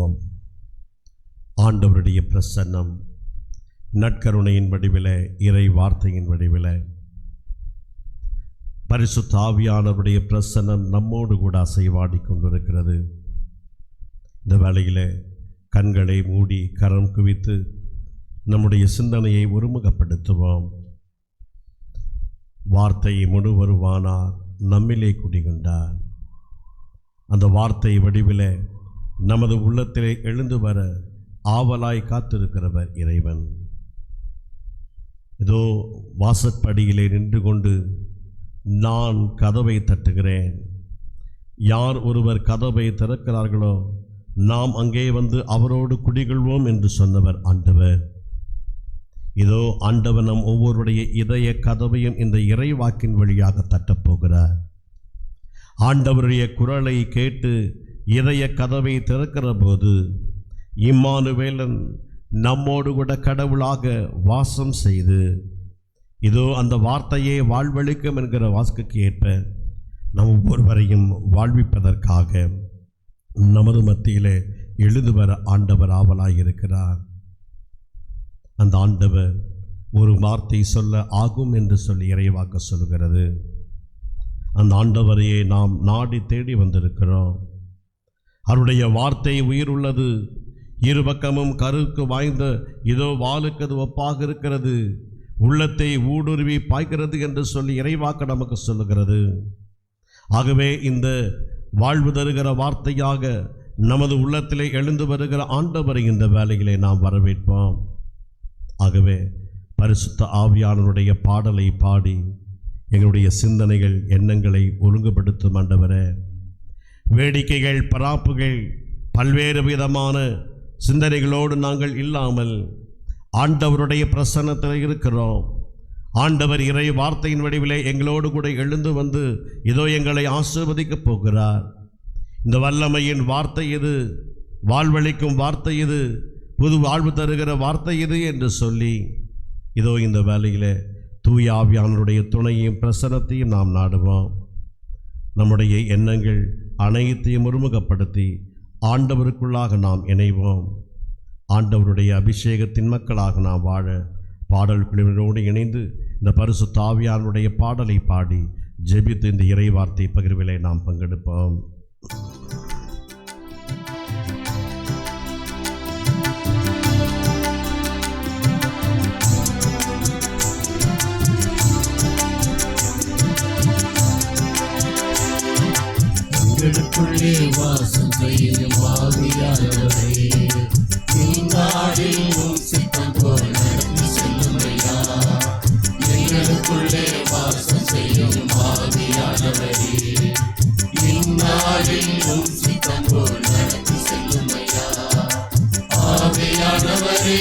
ஜெபிப்போம். ஆண்டவருடைய பிரசன்னம் நற்கருணையின் வடிவிலே, இறை வார்த்தையின் வடிவிலே, பரிசுத்த ஆவியானவருடைய பிரசன்னம் நம்மோடு கூட அசைவாடி கொண்டிருக்கிறது. இந்த வேளையிலே கண்களை மூடி கரம் குவித்து நம்முடைய சிந்தனையை ஒருமுகப்படுத்துவோம். வார்த்தை முழுவருவானார், நம்மிலே குடிகொண்டார். அந்த வார்த்தை வடிவிலே நமது உள்ளத்திலே எழுந்து வர ஆவலாய் காத்திருக்கிறவர் இறைவன். இதோ வாசற்படியிலே நின்று கொண்டு நான் கதவை தட்டுகிறேன், யார் ஒருவர் கதவை திறக்கிறார்களோ நாம் அங்கே வந்து அவரோடு குடிகொள்வோம் என்று சொன்னவர் ஆண்டவர். இதோ ஆண்டவர் நம் ஒவ்வொருடைய இதய கதவையும் இந்த இறைவாக்கின் வழியாக தட்டப்போகிறார். ஆண்டவருடைய குரலை கேட்டு இதய கதவை திறக்கிற போது இம்மானுவேலன் நம்மோடு கூட கடவுளாக வாசம் செய்து, இதோ அந்த வார்த்தையே வாழ்வளிக்கும் என்கிற வாக்குக்கு ஏற்ப நம் ஒவ்வொருவரையும் வாழ்விப்பதற்காக நமது மத்தியிலே எழுந்து வர ஆண்டவர் ஆவலாயிருக்கிறார். அந்த ஆண்டவர் ஒரு வார்த்தை சொல்ல ஆகும் என்று சொல்லி இறைவாக்க சொல்கிறது. அந்த ஆண்டவரையே நாம் நாடி தேடி வந்திருக்கிறோம். அவருடைய வார்த்தை உயிர் உள்ளது, இரு பக்கமும் கருக்கு வாய்ந்த இதோ வாளுக்கு அது ஒப்பாக இருக்கிறது, உள்ளத்தை ஊடுருவி பாய்கிறது என்று சொல்லி இறைவாக்க நமக்கு சொல்லுகிறது. ஆகவே இந்த வாழ்வு தருகிற வார்த்தையாக நமது உள்ளத்திலே எழுந்து வருகிற ஆண்டவரை இந்த வேளையிலே நாம் வரவேற்போம். ஆகவே பரிசுத்த ஆவியானவருடைய பாடலை பாடி எங்களுடைய சிந்தனைகள் எண்ணங்களை ஒழுங்குபடுத்தும் ஆண்டவரே. வேடிக்கைகள் பராப்புகள் பல்வேறு விதமான சிந்தனைகளோடு நாங்கள் இல்லாமல் ஆண்டவருடைய பிரசன்னத்தில் இருக்கிறோம். ஆண்டவர் இறை வார்த்தையின் வடிவிலே எங்களோடு கூட எழுந்து வந்து இதோ எங்களை ஆசீர்வதிக்கப் போகிறார். இந்த வல்லமையின் வார்த்தை இது, வாழ்வளிக்கும் வார்த்தை இது, புது வாழ்வு தருகிற வார்த்தை இது என்று சொல்லி இதோ இந்த வேளையிலே தூய ஆவியானவருடைய துணையையும் பிரசன்னத்தையும் நாம் நாடுவோம். நம்முடைய எண்ணங்கள் அனைத்தையும் ஒருமுகப்படுத்தி ஆண்டவருக்குள்ளாக நாம் இணைவோம். ஆண்டவருடைய அபிஷேகத்தின் மக்களாக நாம் வாழ பாடல் குழுவினரோடு இணைந்து இந்த பரிசுத்த ஆவியானவருடைய பாடலை பாடி ஜெபித்து இந்த இறை வார்த்தை பகிர்விலே நாம் பங்கெடுப்போம். எங்களுக்குள்ளே வாசம் செய்யும் ஆவியானவரே, இந்நாளில் உம் சித்தம் போல் நடந்து செல்லுமையா. எங்களுக்குள்ளே வாசம் செய்யும் ஆவியானவரே, இந்நாளில் உம் சித்தம் போல் நடந்து செல்லுமையா. ஆவியானவரே,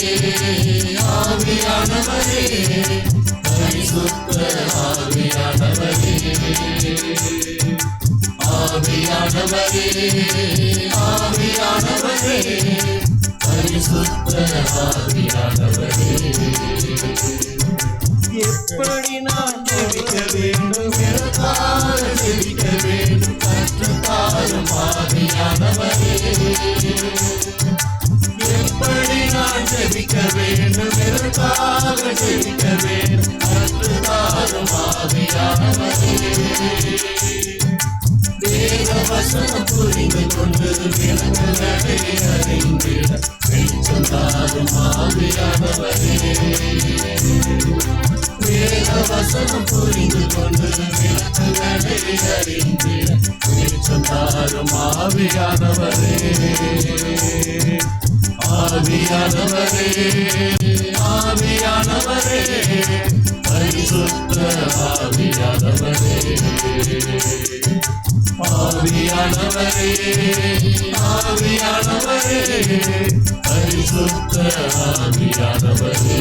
ஆவியானவரே, பரிசுத்த ஆவியானவரே, ஆவியானவரே, ஆவியானவரே, பரிசுத்த ஆவியானவரே. எப்படி நான் ஜெபிக்க வேண்டும், எதற்காக ஜெபிக்க வேண்டும், கற்றுத்தாரும் ஆவியானவரே. எப்படி நான் ஜெபிக்க வேண்டும், எதற்காக ஜெபிக்க வேண்டும், கற்றுத்தாரும் ஆவியானவரே. வேதவசனம் புரிந்து கொண்டு விளக்குகளை அறிந்திட வெளிச்சம் தாரும் ஆவியானவரே. வேதவசனம் புரிந்து கொண்டு விளக்குகளை அறிந்திட வெளிச்சம் தாரும் ஆவியானவரே. ஆவியானவரே, ஆவியானவரே, பரிசுத்த ஆவியானவரே. ஆவியானவரே, ஆவியானவரே, பரிசுத்த ஆவியானவரே.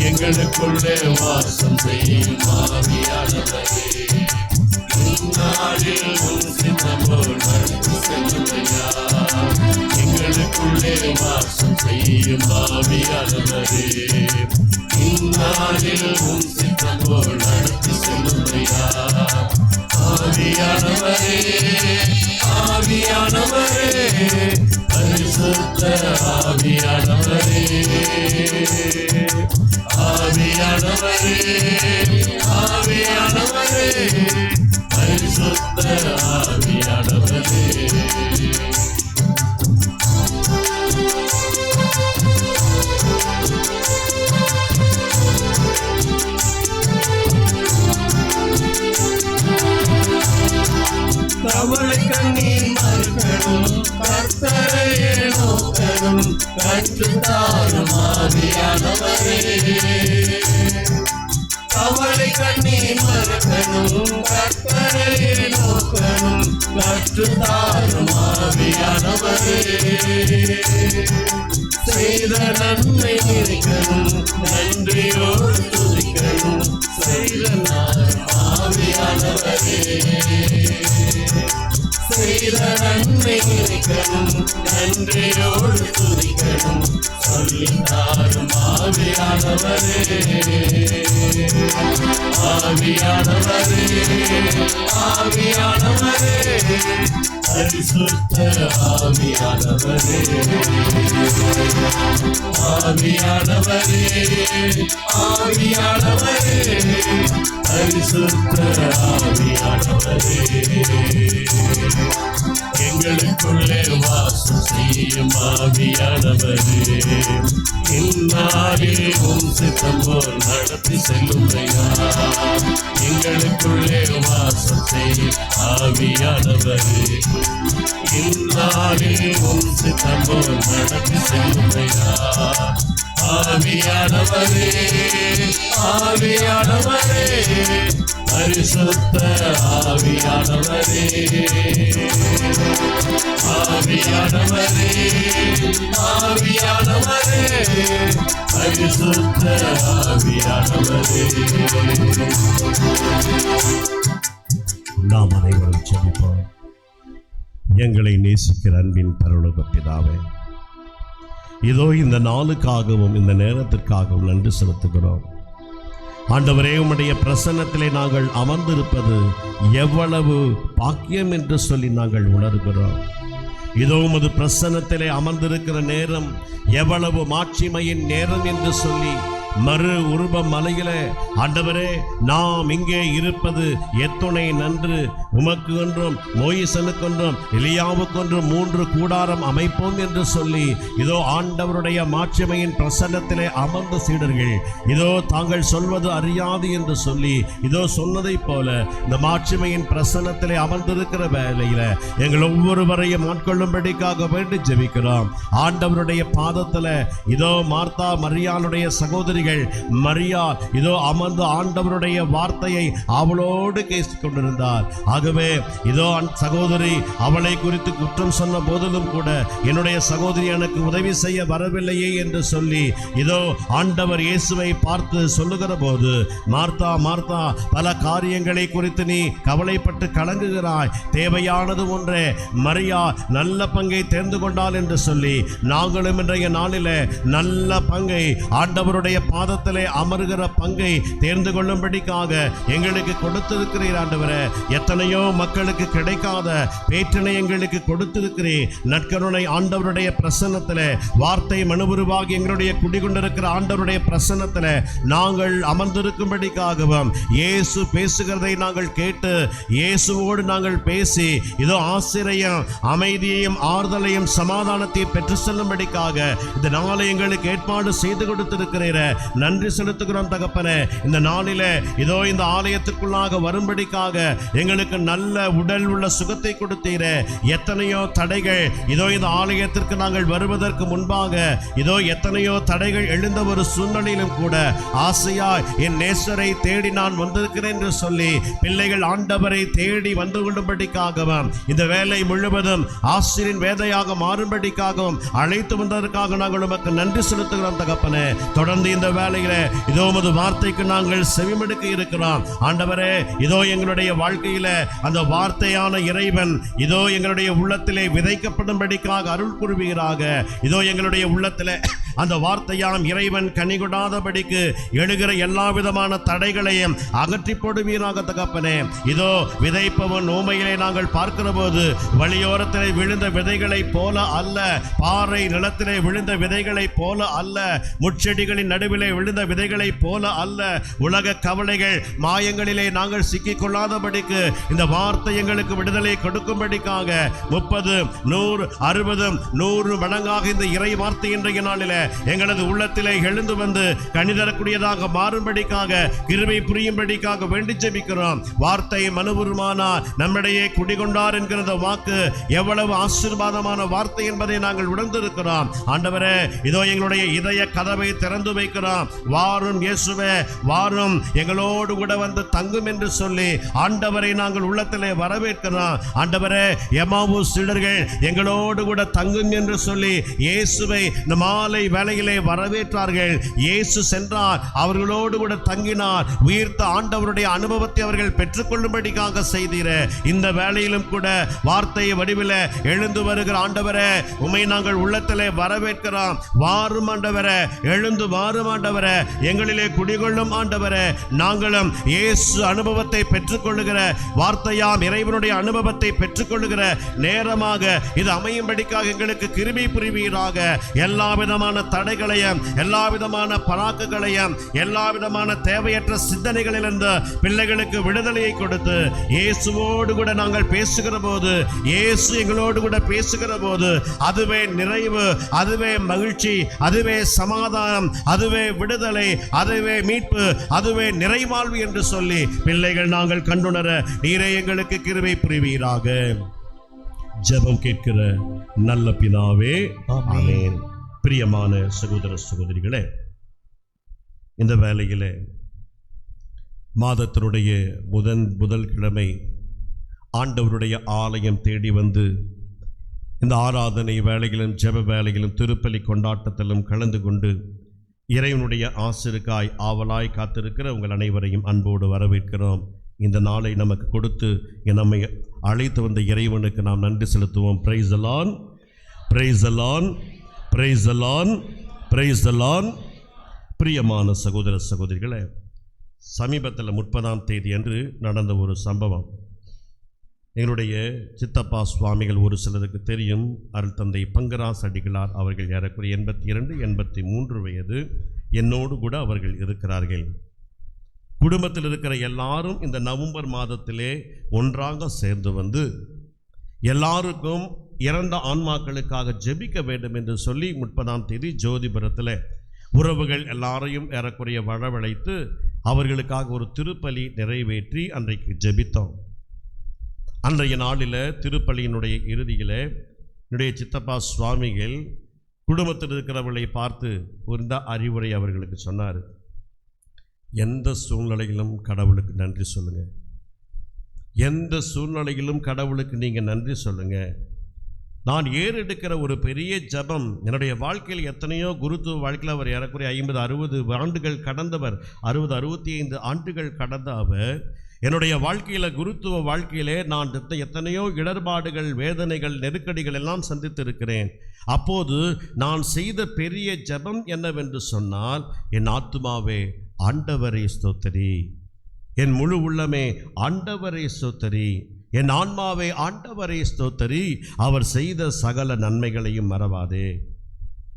எங்களுக்குள்ளே வாசம் செய்யும் ஆவியானவரே, இந்நாளில் உம் சித்தம் போல் நடந்து செல்லுமையா. எங்களுக்குள்ளே வாசம் செய்யும் ஆவியானவரே, இந்நாளில் உம் சித்தம் போல் நடந்து செல்லுமையா. ஆவியானவரே, ஆவியானவரே, பரிசுத்த ஆவியானவரே, ஆவியானவரே, ஆவியானவரே, பரிசுத்த ஆவியானவரே. கவலை கண்ணீர் மறுக்கணும், கர்த்தரையே நோக்கணும், கற்றுத்தாரும் ஆவியானவரே. கவலை கண்ணீர் மறுக்கணும், கர்த்தரையே நோக்கணும், கற்றுத்தாரும் ஆவியானவரே. செய்த நன்மை இருக்கணும், நன்றியோடு துதிக்கணும், செய்த ஆவியானவரே. செய்த நன்மை இருக்கணும், நன்றியோடு துதிக்கணும், சொல்லித்தாரும் ஆவியானவரே. ஆவியானவரே, ஆவியானவரே, பரிசுத்த ஆவியானவரே. ஆவியானவரே, ஆவியானவரே, பரிசுத்த ஆவியானவரே. எங்களுக்குள்ளே வாசம் செய்யும் ஆவியானவரே, இந்நாளில் உம் சித்தம் போல் நடத்தி செல்லுமையா. எங்களுக்குள்ளே வாசம் செய்யும் ஆவியானவரே, இந்நாளில் உம் சித்தம் போல் நடத்தி செல்லுமையா. ஆவியானவரே, ஆவியானவரே, பரிசுத்த ஆவியானவரே. ஆவியானவரே, ஆவியானவரே, பரிசுத்த ஆவியானவரே. நாம் அனைவரும் ஜெபிப்போம். எங்களை நேசிக்கிற அன்பின் பரலோக பிதாவே, இதோ இந்த நாளுக்காகவும் இந்த நேரத்திற்காகவும் நன்றி செலுத்துகிறோம். ஆண்டவரே, உம்முடைய பிரசன்னத்திலே நாங்கள் அமர்ந்திருப்பது எவ்வளவு பாக்கியம் என்று சொல்லி நாங்கள் உணர்கிறோம். இதோ உமது பிரசன்னத்திலே அமர்ந்திருக்கிற நேரம் எவ்வளவு மாட்சிமையின் நேரம் என்று சொல்லி மறு உருவ மலையிலே ஆண்டவரே நாம் இங்கே இருப்பது எத்துணை நன்று. உமக்கு ஒன்றும் மோயிசனுக்கொன்றும் எலியாவுக்கொன்றும் 3 கூடாரம் அமைப்போம் என்று சொல்லி இதோ ஆண்டவருடைய மாட்சிமையின் பிரசன்னத்திலே அமர்ந்த சீடர்கள் இதோ தாங்கள் சொல்வது அறியாது என்று சொல்லி இதோ சொன்னதைப் போல இந்த மாட்சிமையின் பிரசன்னத்திலே அமர்ந்திருக்கிற வேளையில எங்கள் ஒவ்வொருவரையும் ஆட்கொள்ளும்படிக்காக வேண்டி ஜெபிக்கிறோம். ஆண்டவருடைய பாதத்தில் இதோ மார்த்தா மரியாளுடைய சகோதரி மரியா இதோ அமர்ந்து ஆண்டவருடைய வார்த்தையை அவளோடு பேசிக் கொண்டிருந்தார். ஆகவே இதோ சகோதரி அவளை குறித்து குற்றம் சொன்ன போதிலும் கூட என்னுடைய சகோதரி எனக்கு உதவி செய்ய வரவில்லையே என்று சொல்லி இதோ ஆண்டவர் இயேசுவை பார்த்து சொல்லுகிற போது, மார்த்தா மார்த்தா, பல காரியங்களை குறித்து நீ கவலைப்பட்டு கலங்குகிறாய், தேவையானது ஒன்றே, மரியா நல்ல பங்கை தேர்ந்து கொண்டாள் என்று சொல்லி நாங்களும் இன்றைய நாளிலே நல்ல பங்கை ஆண்டவருடைய பாதத்திலே அமருகிற பங்கை தேர்ந்து கொள்ளும்படிக்காக எங்களுக்கு கொடுத்திருக்கிறீர். ஆண்டவரே, எத்தனையோ மக்களுக்கு கிடைக்காத பேற்றினை எங்களுக்கு கொடுத்திருக்கிறீர். நற்கருணை ஆண்டவருடைய பிரசன்னத்திலே வார்த்தை மனுவுருவாகி எங்களுடைய குடிகொண்டிருக்கிற ஆண்டவருடைய பிரசன்னத்திலே நாங்கள் அமர்ந்திருக்கும்படிக்காகவும் இயேசு பேசுகிறதை நாங்கள் கேட்டு இயேசுவோடு நாங்கள் பேசி இதோ ஆசிரியம் அமைதியையும் ஆறுதலையும் சமாதானத்தையும் பெற்று செல்லும்படிக்காக இந்த நாளை எங்களுக்கு ஏற்பாடு செய்து கொடுத்திருக்கிறீர். நன்றி செலுத்துகிறோம் தகப்பனே. இந்த நாளிலே இதோ இந்த ஆலயத்திற்குள்ளாக வரும்படிக்காக எங்களுக்கு நல்ல உடல் உள்ள சுகத்தை கொடுத்தீரே. எத்தனையோ தடைகள் இதோ இந்த ஆலயத்திற்கு நாங்கள் வருவதற்கு முன்பாக இதோ எத்தனையோ தடைகள் எழுந்த ஒரு சூழ்நிலையிலும் கூட ஆசையாய் என் நேசரை தேடி நான் வந்திருக்கிறேன் என்று சொல்லி பிள்ளைகள் ஆண்டவரை தேடி வந்து கொள்ளும்படிக்காகவும் இந்த வேலை முழுவதும் ஆசிரியின் வேதையாக மாறும்படிக்காகவும் அழைத்து வந்ததற்காக நாங்கள் உமக்கு நன்றி செலுத்துகிறோம் தகப்பனே. தொடர்ந்து இந்த வேலையில இதோ உமது வார்த்தைக்கு நாங்கள் செவிமடுக்க இருக்கிறோம். ஆண்டவரே, இதோ எங்களுடைய வாழ்க்கையில அந்த வார்த்தையான இறைவன் இதோ எங்களுடைய உள்ளத்திலே விதைக்கப்படும்படிக்காக அருள் புரிவீராக. இதோ எங்களுடைய உள்ளத்திலே அந்த வார்த்தையாம் இறைவன் கனி கொடாதபடிக்கு எழுகிற எல்லா விதமான தடைகளையும் அகற்றி போடுவீராக தகப்பனே. இதோ விதைப்பவன் ஊமையிலே நாங்கள் பார்க்கிற போது வழியோரத்திலே விழுந்த விதைகளை போல அல்ல, பாறை நிலத்திலே விழுந்த விதைகளை போல அல்ல, முட்செடிகளின் நடுவிலே விழுந்த விதைகளை போல அல்ல, உலக கவலைகள் மாயங்களிலே நாங்கள் சிக்கிக் கொள்ளாதபடிக்கு இந்த வார்த்தை எங்களுக்கு விடுதலை கொடுக்கும்படிக்காக 30, 100, 60, 100 மடங்காக இந்த இறை வார்த்தை இன்றைய நாளிலே எங்களது உள்ளத்திலே எழுந்து வந்து கனிதரக்கூடியதாக மாறும்படிக்காக கிருபை புரியும்படிக்காக வேண்டி ஜெபிக்கிறோம். வார்த்தை மனுவுருமானார் நம்மிடையே குடிகொண்டார் என்கிற வாக்கு எவ்வளவு ஆசீர்வாதமான வார்த்தை என்பதை நாங்கள் உணர்ந்திருக்கிறோம். ஆண்டவரே, இதோ எங்களுடைய இதய கதவை திறந்து வைக்கிறோம். வாரும் இயேசுவே, வாரும், எங்களோடு கூட வந்து தங்கும் என்று சொல்லி ஆண்டவரை நாங்கள் உள்ளத்திலே வரவேற்கிறோம். ஆண்டவரே, எம்மாவூஸ் சீடர்கள் எங்களோடு கூட தங்கும் என்று சொல்லி இயேசுவை இந்த மாலை வேளையிலே வரவேற்றார்கள். இயேசு சென்றார், அவர்களோடு கூட தங்கினார். உயிர்த்த ஆண்டவருடைய அனுபவத்தை அவர்கள் பெற்றுக்கொள்ளும்படிக்காக செய்தீர. இந்த வேளையிலும் கூட வார்த்தை வடிவிலே எழுந்து வருகிற ஆண்டவரே, உம்மை நாங்கள் உள்ளத்திலே வரவேற்கிறோம். வாரும் ஆண்டவரே, எழுந்து வாரும் ஆண்டவரே, எங்களிலே குடிகொள்ளும் ஆண்டவரே. நாங்களும் இயேசு அனுபவத்தை பெற்றுக்கொள்ளுகிற வார்த்தையாம் இறைவனுடைய அனுபவத்தை பெற்றுக்கொள்ளுகிற நேரமாக இது அமையும்படிக்காக எங்களுக்கு கிருபை புரிவீராக. எல்லா விதமான தடைகளையும், எல்லா விதமான பராக்குகளையும், எல்லா விதமான தேவையற்ற சிந்தனைகளிலிருந்து பிள்ளைகளுக்கு விடுதலையை கொடுத்து இயேசுவோடு கூட நாங்கள் பேசுகிற போது, இயேசு எங்களோடு கூட பேசுகிற போது அதுவே நிறைவு, அதுவே மகிழ்ச்சி, அதுவே சமாதானம், அதுவே விடுதலை, அதுவே மீட்பு, அதுவே நிறைவாழ்வு என்று சொல்லி பிள்ளைகள் நாங்கள் கண்டுணர நீரே எங்களுக்கு கிருபை புரிவீராக. ஜெபம் கேட்கிற நல்ல பிதாவே, ஆமென். பிரியமான சகோதர சகோதரிகளே, இந்த வேளையிலே மாதத்தினுடைய முதல் கிழமை ஆண்டவருடைய ஆலயம் தேடி வந்து இந்த ஆராதனை வேளையிலும் ஜெப வேளையிலும் திருப்பலி கொண்டாட்டத்திலும் கலந்து கொண்டு இறைவனுடைய ஆசிருக்காய் ஆவலாய் காத்திருக்கிற உங்கள் அனைவரையும் அன்போடு வரவேற்கிறோம். இந்த நாளை நமக்கு கொடுத்து நம்மை அழைத்து வந்த இறைவனுக்கு நாம் நன்றி செலுத்துவோம். Praise the Lord, praise the Lord, praise the Lord, praise the Lord. பிரியமான சகோதர சகோதரிகளே, சமீபத்தில் 30ஆம் தேதி அன்று நடந்த ஒரு சம்பவம். எங்களுடைய சித்தப்பா சுவாமிகள் ஒரு சிலருக்கு தெரியும். அருள் தந்தை பங்கராஸ் அடிகளார் அவர்கள் ஏறக்குறைய 82, 83 வயது. என்னோடு கூட அவர்கள் இருக்கிறார்கள். குடும்பத்தில் இருக்கிற எல்லாரும் இந்த நவம்பர் மாதத்திலே ஒன்றாக சேர்ந்து வந்து எல்லாருக்கும் இறந்த ஆன்மாக்களுக்காக ஜெபிக்க வேண்டும் என்று சொல்லி 30ஆம் தேதி ஜோதிபுரத்தில் உறவுகள் எல்லாரையும் ஏறக்குறைய வரவழைத்து அவர்களுக்காக ஒரு திருப்பலி நிறைவேற்றி அன்றைக்கு ஜெபித்தோம். அன்றைய நாளில் திருப்பலியினுடைய இறுதியில் என்னுடைய சித்தப்பா சுவாமிகள் குடும்பத்தில் இருக்கிறவர்களை பார்த்து ஒரு அறிவுரை அவர்களுக்கு சொன்னார். எந்த சூழ்நிலையிலும் கடவுளுக்கு நன்றி சொல்லுங்கள். எந்த சூழ்நிலையிலும் கடவுளுக்கு நீங்கள் நன்றி சொல்லுங்கள். நான் ஏறெடுக்கிற ஒரு பெரிய ஜபம் என்னுடைய வாழ்க்கையில் எத்தனையோ குருத்துவ வாழ்க்கையில் அவர் ஏறக்குறைய 50-60 ஆண்டுகள் கடந்தவர், 60-65 ஆண்டுகள் கடந்த அவர் என்னுடைய வாழ்க்கையில் குருத்துவ வாழ்க்கையிலே நான் எத்தனையோ இடர்பாடுகள், வேதனைகள், நெருக்கடிகள் எல்லாம் சந்தித்திருக்கிறேன். அப்போது நான் செய்த பெரிய ஜெபம் என்னவென்று சொன்னால், என் ஆத்துமாவே ஆண்டவரை ஸ்தோத்தரி, என் முழு உள்ளமே ஆண்டவரை ஸ்தோத்தரி, என் ஆன்மாவை ஆண்டவரை ஸ்தோத்தரி, அவர் செய்த சகல நன்மைகளையும் மறவாதே.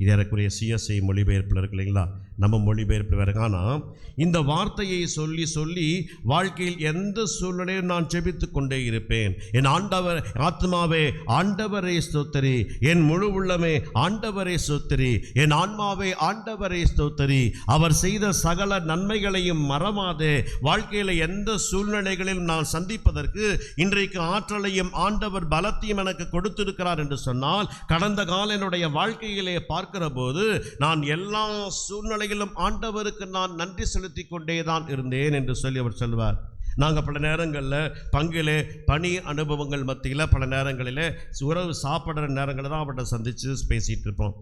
இது எனக்குரிய சிஎஸ்ஐ மொழிபெயர்ப்பில் இருக்கு இல்லைங்களா, நம்ம மொழிபெயர்ப்பு வேறு. ஆனால் இந்த வார்த்தையை சொல்லி சொல்லி வாழ்க்கையில் எந்த சூழ்நிலையும் நான் ஜெபித்து கொண்டே இருப்பேன். என் ஆண்டவர் ஆத்மாவே ஆண்டவரை ஸ்தோத்தரி, என் முழு உள்ளமே ஆண்டவரை ஸ்தோத்தரி, என் ஆன்மாவே ஆண்டவரை ஸ்தோத்தரி, அவர் செய்த சகல நன்மைகளையும் மறவாதே. வாழ்க்கையில் எந்த சூழ்நிலைகளிலும் நான் சந்திப்பதற்கு இன்றைக்கு ஆற்றலையும் ஆண்டவர் பலத்தையும் எனக்கு கொடுத்திருக்கிறார் என்று சொன்னால், கடந்த கால என்னுடைய வாழ்க்கையிலே பார்க்கிற போது நான் எல்லா சூழ்நிலையிலும் ஆண்டவருக்கு நான் நன்றி செலுத்தி கொண்டே தான் இருந்தேன் என்று சொல்லி அவர் சொல்வார். நாங்கள் பல நேரங்களில் பங்கிலே பணி அனுபவங்கள் மத்தியில் பல நேரங்களில் உறவு சாப்பிட்ற நேரங்களில் தான் அவர்கிட்ட சந்தித்து பேசிகிட்டு இருப்போம்.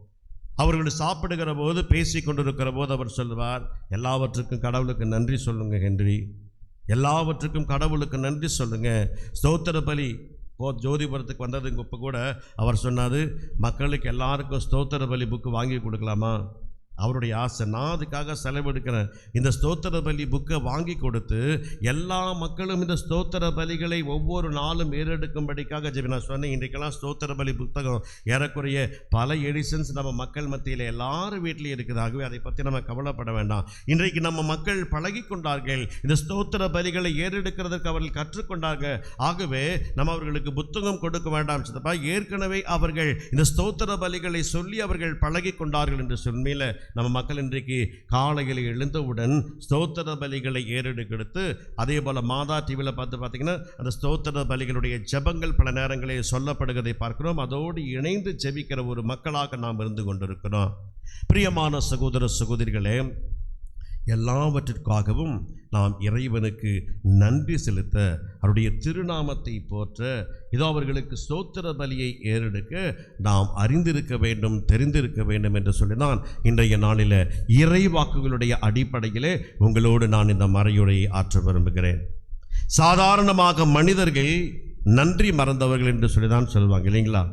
அவர்கள் சாப்பிடுகிற போது பேசி கொண்டிருக்கிற போது அவர் சொல்வார், எல்லாவற்றுக்கும் கடவுளுக்கு நன்றி சொல்லுங்கள் ஹென்றி, எல்லாவற்றுக்கும் கடவுளுக்கு நன்றி சொல்லுங்கள். ஸ்தோத்திர பலி ஜோதிபுரத்துக்கு வந்ததுக்கு இப்போ கூட அவர் சொன்னார், மக்களுக்கு எல்லாருக்கும் ஸ்தோத்திர பலி புக்கு வாங்கி கொடுக்கலாமா, அவருடைய ஆசை. நான் அதுக்காக செலவெடுக்கிறேன். இந்த ஸ்தோத்திர பலி புக்கை வாங்கி கொடுத்து எல்லா மக்களும் இந்த ஸ்தோத்திர பலிகளை ஒவ்வொரு நாளும் ஏறெடுக்கும்படிக்காக நான் சொன்னேன். இன்றைக்கெல்லாம் ஸ்தோத்திர பலி புத்தகம் ஏறக்குறைய பல எடிஷன்ஸ் நம்ம மக்கள் மத்தியில் எல்லாரும் வீட்டிலையும் இருக்குது. ஆகவே அதை பற்றி நம்ம கவலைப்பட வேண்டாம். இன்றைக்கு நம்ம மக்கள் பழகி கொண்டார்கள், இந்த ஸ்தோத்திர பலிகளை ஏறெடுக்கிறதுக்கு அவர்கள் கற்றுக்கொண்டார்கள். ஆகவே நம்ம அவர்களுக்கு புத்தகம் கொடுக்க வேண்டாம் சித்தப்பா. ஏற்கனவே அவர்கள் இந்த ஸ்தோத்திர பலிகளை சொல்லி அவர்கள் பழகி கொண்டார்கள் என்று சொன்னில நம்ம மக்கள் இன்றைக்கு காலையில் எழுந்தவுடன் ஸ்தோத்திர பலிகளை ஏறெடுக்கெடுத்து அதே போல் மாதா டிவியில் பார்த்தீங்கன்னா அந்த ஸ்தோத்திர பலிகளுடைய ஜெபங்கள் பல நேரங்களில் சொல்லப்படுவதை பார்க்கிறோம். அதோடு இணைந்து ஜெபிக்கிற ஒரு மக்களாக நாம் இருந்து கொண்டிருக்கிறோம். பிரியமான சகோதர சகோதரிகளே, எல்லாவற்றிற்காகவும் நாம் இறைவனுக்கு நன்றி செலுத்த, அவருடைய திருநாமத்தை போற்ற, இதோ அவர்களுக்கு ஸ்தோத்திர பலியை ஏறெடுக்க நாம் அறிந்திருக்க வேண்டும், தெரிந்திருக்க வேண்டும் என்று சொல்லிதான் இன்றைய நாளில் இறைவாக்குகளுடைய அடிப்படையிலே உங்களோடு நான் இந்த மறையுரையை ஆற்ற விரும்புகிறேன். சாதாரணமாக மனிதர்கள் நன்றி மறந்தவர்கள் என்று சொல்லிதான் சொல்லுவாங்க இல்லைங்களா?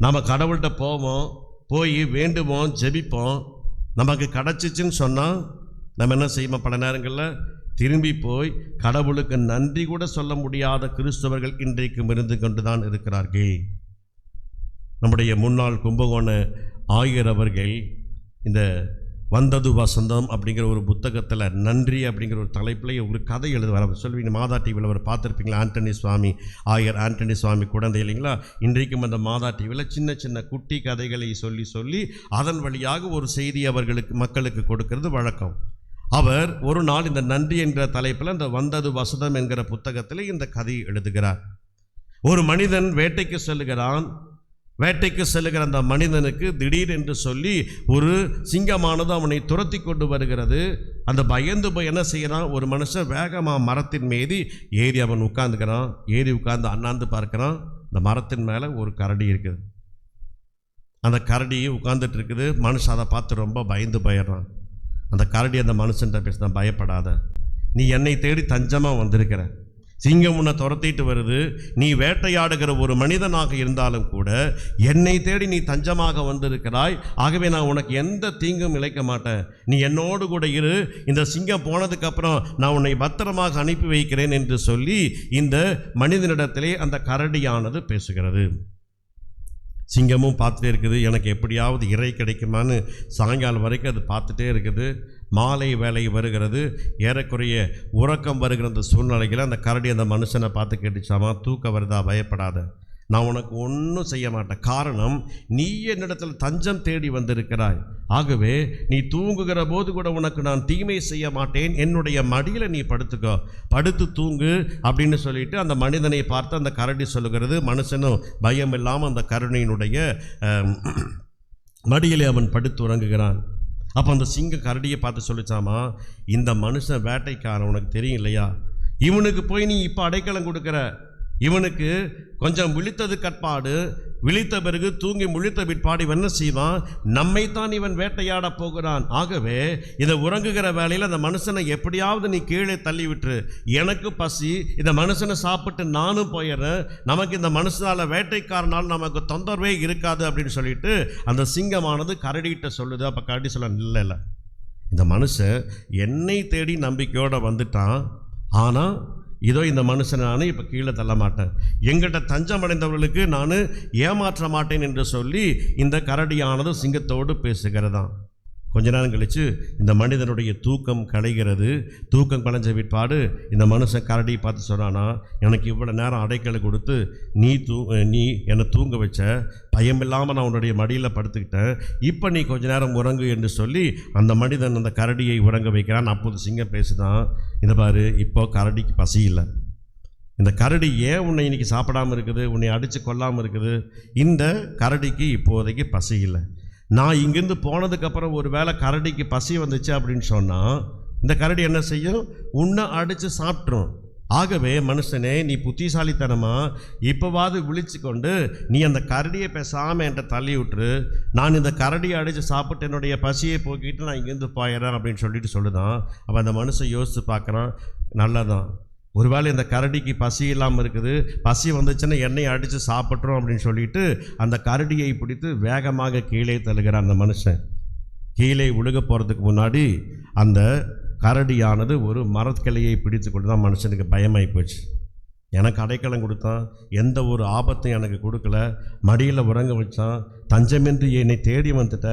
நம்ம கடவுள்கிட்ட போவோம், போய் வேண்டுவோம், ஜெபிப்போம், நமக்கு கிடச்சிச்சின்னு சொன்னால் நம்ம என்ன செய்வோம்? பல நேரங்களில் திரும்பி போய் கடவுளுக்கு நன்றி கூட சொல்ல முடியாத கிறிஸ்தவர்கள் இன்றைக்கும் இருந்து கொண்டு தான் இருக்கிறார்கள். நம்முடைய முன்னாள் கும்பகோண ஆயர் அவர்கள் இந்த வந்தது வசந்தம் அப்படிங்கிற ஒரு புத்தகத்தில் நன்றி அப்படிங்கிற ஒரு தலைப்பில் ஒரு கதை எழுதுவார். அவர் சொல்லுவீங்க, மாதா டிவியில் அவர் பார்த்துருப்பீங்களா, ஆண்டனி சுவாமி, ஆயர் ஆண்டனி சுவாமி குழந்தை இல்லைங்களா? இன்றைக்கும் அந்த மாதா டிவியில் சின்ன சின்ன குட்டி கதைகளை சொல்லி சொல்லி அதன் வழியாக ஒரு செய்தி அவர்களுக்கு மக்களுக்கு கொடுக்கறது வழக்கம். அவர் ஒரு நாள் இந்த நன்றி என்கிற தலைப்பில் இந்த வந்தது வசந்தம் என்கிற புத்தகத்தில் இந்த கதை எழுதுகிறார். ஒரு மனிதன் வேட்டைக்கு செல்லுகிறான். வேட்டைக்கு செல்லுகிற அந்த மனிதனுக்கு திடீர் என்று சொல்லி ஒரு சிங்கமானது அவனை துரத்தி கொண்டு வருகிறது. அந்த பயந்து போய் என்ன செய்யறான்? ஒரு மனுஷன் வேகமாக மரத்தின் மீது ஏறி அவன் உட்கார்ந்துக்கிறான். ஏறி உட்கார்ந்து அண்ணாந்து பார்க்கிறான். அந்த மரத்தின் மேலே ஒரு கரடி இருக்குது. அந்த கரடி உட்கார்ந்துட்டு இருக்குது. மனுஷன் அதை பார்த்து ரொம்ப பயந்து போயிடுறான். அந்த கரடி அந்த மனுஷன்ட்ட பேசுதான், பயப்படாத, நீ என்னை தேடி தஞ்சமாக வந்திருக்கிற. சிங்கம் உன்னை துரத்திட்டு வருது. நீ வேட்டையாடுகிற ஒரு மனிதனாக இருந்தாலும் கூட என்னை தேடி நீ தஞ்சமாக வந்திருக்கிறாய். ஆகவே நான் உனக்கு எந்த தீங்கும் இழைக்க மாட்டேன். நீ என்னோடு கூட இரு. இந்த சிங்கம் போனதுக்கப்புறம் நான் உன்னை பத்திரமாக அனுப்பி வைக்கிறேன் என்று சொல்லி இந்த மனிதனிடத்திலே அந்த கரடியானது பேசுகிறது. சிங்கமும் பார்த்துட்டே இருக்குது, எனக்கு எப்படியாவது இறை கிடைக்குமான்னு சாயங்காலம் வரைக்கும் அது பார்த்துட்டே இருக்குது. மாலை வேலை வருகிறது. ஏறக்குறைய உறக்கம் வருகிற அந்த சூழ்நிலையில் அந்த கரடி அந்த மனுஷனை பார்த்து கேட்டுச்சாமா, தூக்கம் வருதா? பயப்படாத, நான் உனக்கு ஒன்றும் செய்ய மாட்டேன். காரணம், நீ என்னிடத்தில் தஞ்சம் தேடி வந்திருக்கிறாய். ஆகவே நீ தூங்குகிற போது கூட உனக்கு நான் தீமை செய்ய மாட்டேன். என்னுடைய மடியில் நீ படுத்துக்கோ, படுத்து தூங்கு அப்படின்னு சொல்லிட்டு அந்த மனிதனை பார்த்து அந்த கரடி சொல்லுகிறது. மனுஷனும் பயம் இல்லாமல் அந்த கருணையினுடைய மடியிலே அவன் படுத்து உறங்குகிறான். அப்போ அந்த சிங்க கரடியை பார்த்து சொல்லிச்சாமா, இந்த மனுஷன் வேட்டைக்காரன், உனக்கு தெரியும் இல்லையா? இவனுக்கு போய் நீ இப்போ அடைக்கலம் கொடுக்குற. இவனுக்கு கொஞ்சம் விழித்தது கற்பாடு, விழித்த பிறகு தூங்கி முழித்த பிற்பாடு இவன் என்ன செய்வான்? நம்மைத்தான் இவன் வேட்டையாட போகிறான். ஆகவே இதை உறங்குகிற வேலையில் அந்த மனுஷனை எப்படியாவது நீ கீழே தள்ளி விட்டுரு. எனக்கு பசி, இந்த மனுஷனை சாப்பிட்டு நானும் போயிடுறேன். நமக்கு இந்த மனுஷனால் வேட்டைக்காரனால் நமக்கு தொந்தரவே இருக்காது அப்படின்னு சொல்லிட்டு அந்த சிங்கமானது கரடிகிட்ட சொல்லுது. அப்போ கரடி சொல்ல, இல்லை, இந்த மனுஷன் என்னை தேடி நம்பிக்கையோடு வந்துட்டான். ஆனால் இதோ இந்த மனுஷனை நான் இப்போ கீழே தள்ள மாட்டேன். எங்கிட்ட தஞ்சம் அடைந்தவர்களுக்கு நான் ஏமாற்ற மாட்டேன் என்று சொல்லி இந்த கரடியானது சிங்கத்தோடு பேசுகிறதான். கொஞ்ச நேரம் கழித்து இந்த மனிதனுடைய தூக்கம் கலைகிறது. தூக்கம் கலைஞ்ச பிற்பாடு இந்த மனுஷன் கரடியை பார்த்து சொன்னானா, எனக்கு இவ்வளோ நேரம் அடைக்கலை கொடுத்து நீ என்னை தூங்க வச்ச, பயமில்லாமல் நான் உன்னுடைய மடியில் படுத்துக்கிட்டேன். இப்போ நீ கொஞ்ச நேரம் உறங்கு என்று சொல்லி அந்த மனிதன் அந்த கரடியை உறங்க வைக்கிறான். அப்போது சிங்கம் பேசுதான், இந்த பாரு, இப்போ கரடிக்கு பசி இல்லை. இந்த கரடி ஏன் உன்னை இன்னைக்கு சாப்பிடாமல் இருக்குது, உன்னை அடித்து கொல்லாமல் இருக்குது? இந்த கரடிக்கு இப்போதைக்கு பசி இல்லை. நான் இங்கேருந்து போனதுக்கப்புறம் ஒரு வேளை கரடிக்கு பசி வந்துச்சு அப்படின்னு சொன்னால் இந்த கரடி என்ன செய்யும்? உன்னை அடித்து சாப்பிட்ரும். ஆகவே மனுஷனே, நீ புத்திசாலித்தனமாக இப்போவாது விழிச்சு கொண்டு நீ அந்த கரடியை பேசாமல் என்கிட்ட தள்ளி விட்டுரு. நான் இந்த கரடியை அடித்து சாப்பிட்டு என்னுடைய பசியை போக்கிட்டு நான் இங்கேருந்து போயிடுறேன் அப்படின்னு சொல்லிட்டு சொல்லுதான். அப்போ அந்த மனுஷன் யோசித்து பார்க்குறான், நல்லதான், ஒருவேளை இந்த கரடிக்கு பசி இல்லாமல் இருக்குது, பசி வந்துச்சுன்னா எண்ணெயை அடித்து சாப்பிட்றோம் அப்படின்னு சொல்லிட்டு அந்த கரடியை பிடித்து வேகமாக கீழே தள்ளுகிறான் அந்த மனுஷன். கீழே விழுக போகிறதுக்கு முன்னாடி அந்த கரடியானது ஒரு மரக்கிளையை பிடித்து கொண்டு தான் மனுஷனுக்கு பயமாகி போச்சு. எனக்கு அடைக்கலம் கொடுத்தான், எந்த ஒரு ஆபத்தையும் எனக்கு கொடுக்கல, மடியில் உறங்க வச்சான், தஞ்சமின்றி என்னை தேடி வந்துட்ட,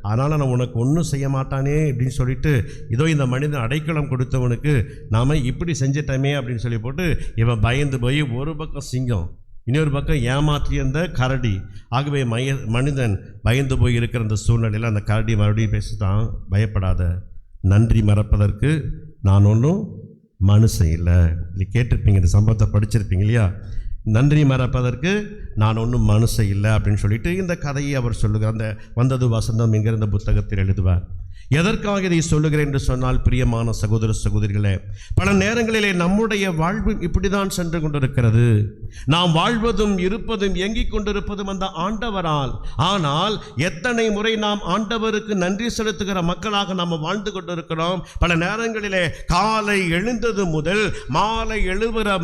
அதனால் நான் உனக்கு ஒன்றும் செய்ய மாட்டானே அப்படின்னு சொல்லிட்டு இதோ இந்த மனிதன் அடைக்கலம் கொடுத்தவனுக்கு நாம் இப்படி செஞ்சிட்டோமே அப்படின்னு சொல்லி போட்டு இவன் பயந்து போய் ஒரு பக்கம் சிங்கம், இன்னொரு பக்கம் ஏமாற்றிய அந்த கரடி. ஆகவே மனிதன் பயந்து போய் இருக்கிற அந்த சூழ்நிலையில் அந்த கரடி மறுபடியும் பேசிட்டான், பயப்படாத, நன்றி மறப்பதற்கு நான் ஒன்றும் மனுஷன் இல்லை. இல்லை கேட்டிருப்பீங்க, இந்த சம்பவத்தை படிச்சிருப்பீங்க இல்லையா? நன்றி மறப்பதற்கு நான் ஒன்றும் மனுஷன் இல்லை அப்படின்னு சொல்லிட்டு இந்த கதையை அவர் சொல்லுகிறார். அந்த வந்தது வசந்தம் என்கிற இந்த புத்தகத்தில் எழுதுவார். எதற்காக இதை சொல்லுகிறேன் என்று சொன்னால், பிரியமான சகோதர சகோதரிகளே, பல நேரங்களிலே நம்முடைய வாழ்வு இப்படி தான் சென்று கொண்டிருக்கிறது. நாம் வாழ்வதும் இருப்பதும் இயங்கிக் கொண்டிருப்பதும் அந்த ஆண்டவரால். ஆனால் எத்தனை முறை நாம் ஆண்டவருக்கு நன்றி செலுத்துகிற மக்களாக நாம் வாழ்ந்து கொண்டிருக்கிறோம். பல நேரங்களிலே காலை எழுந்தது முதல்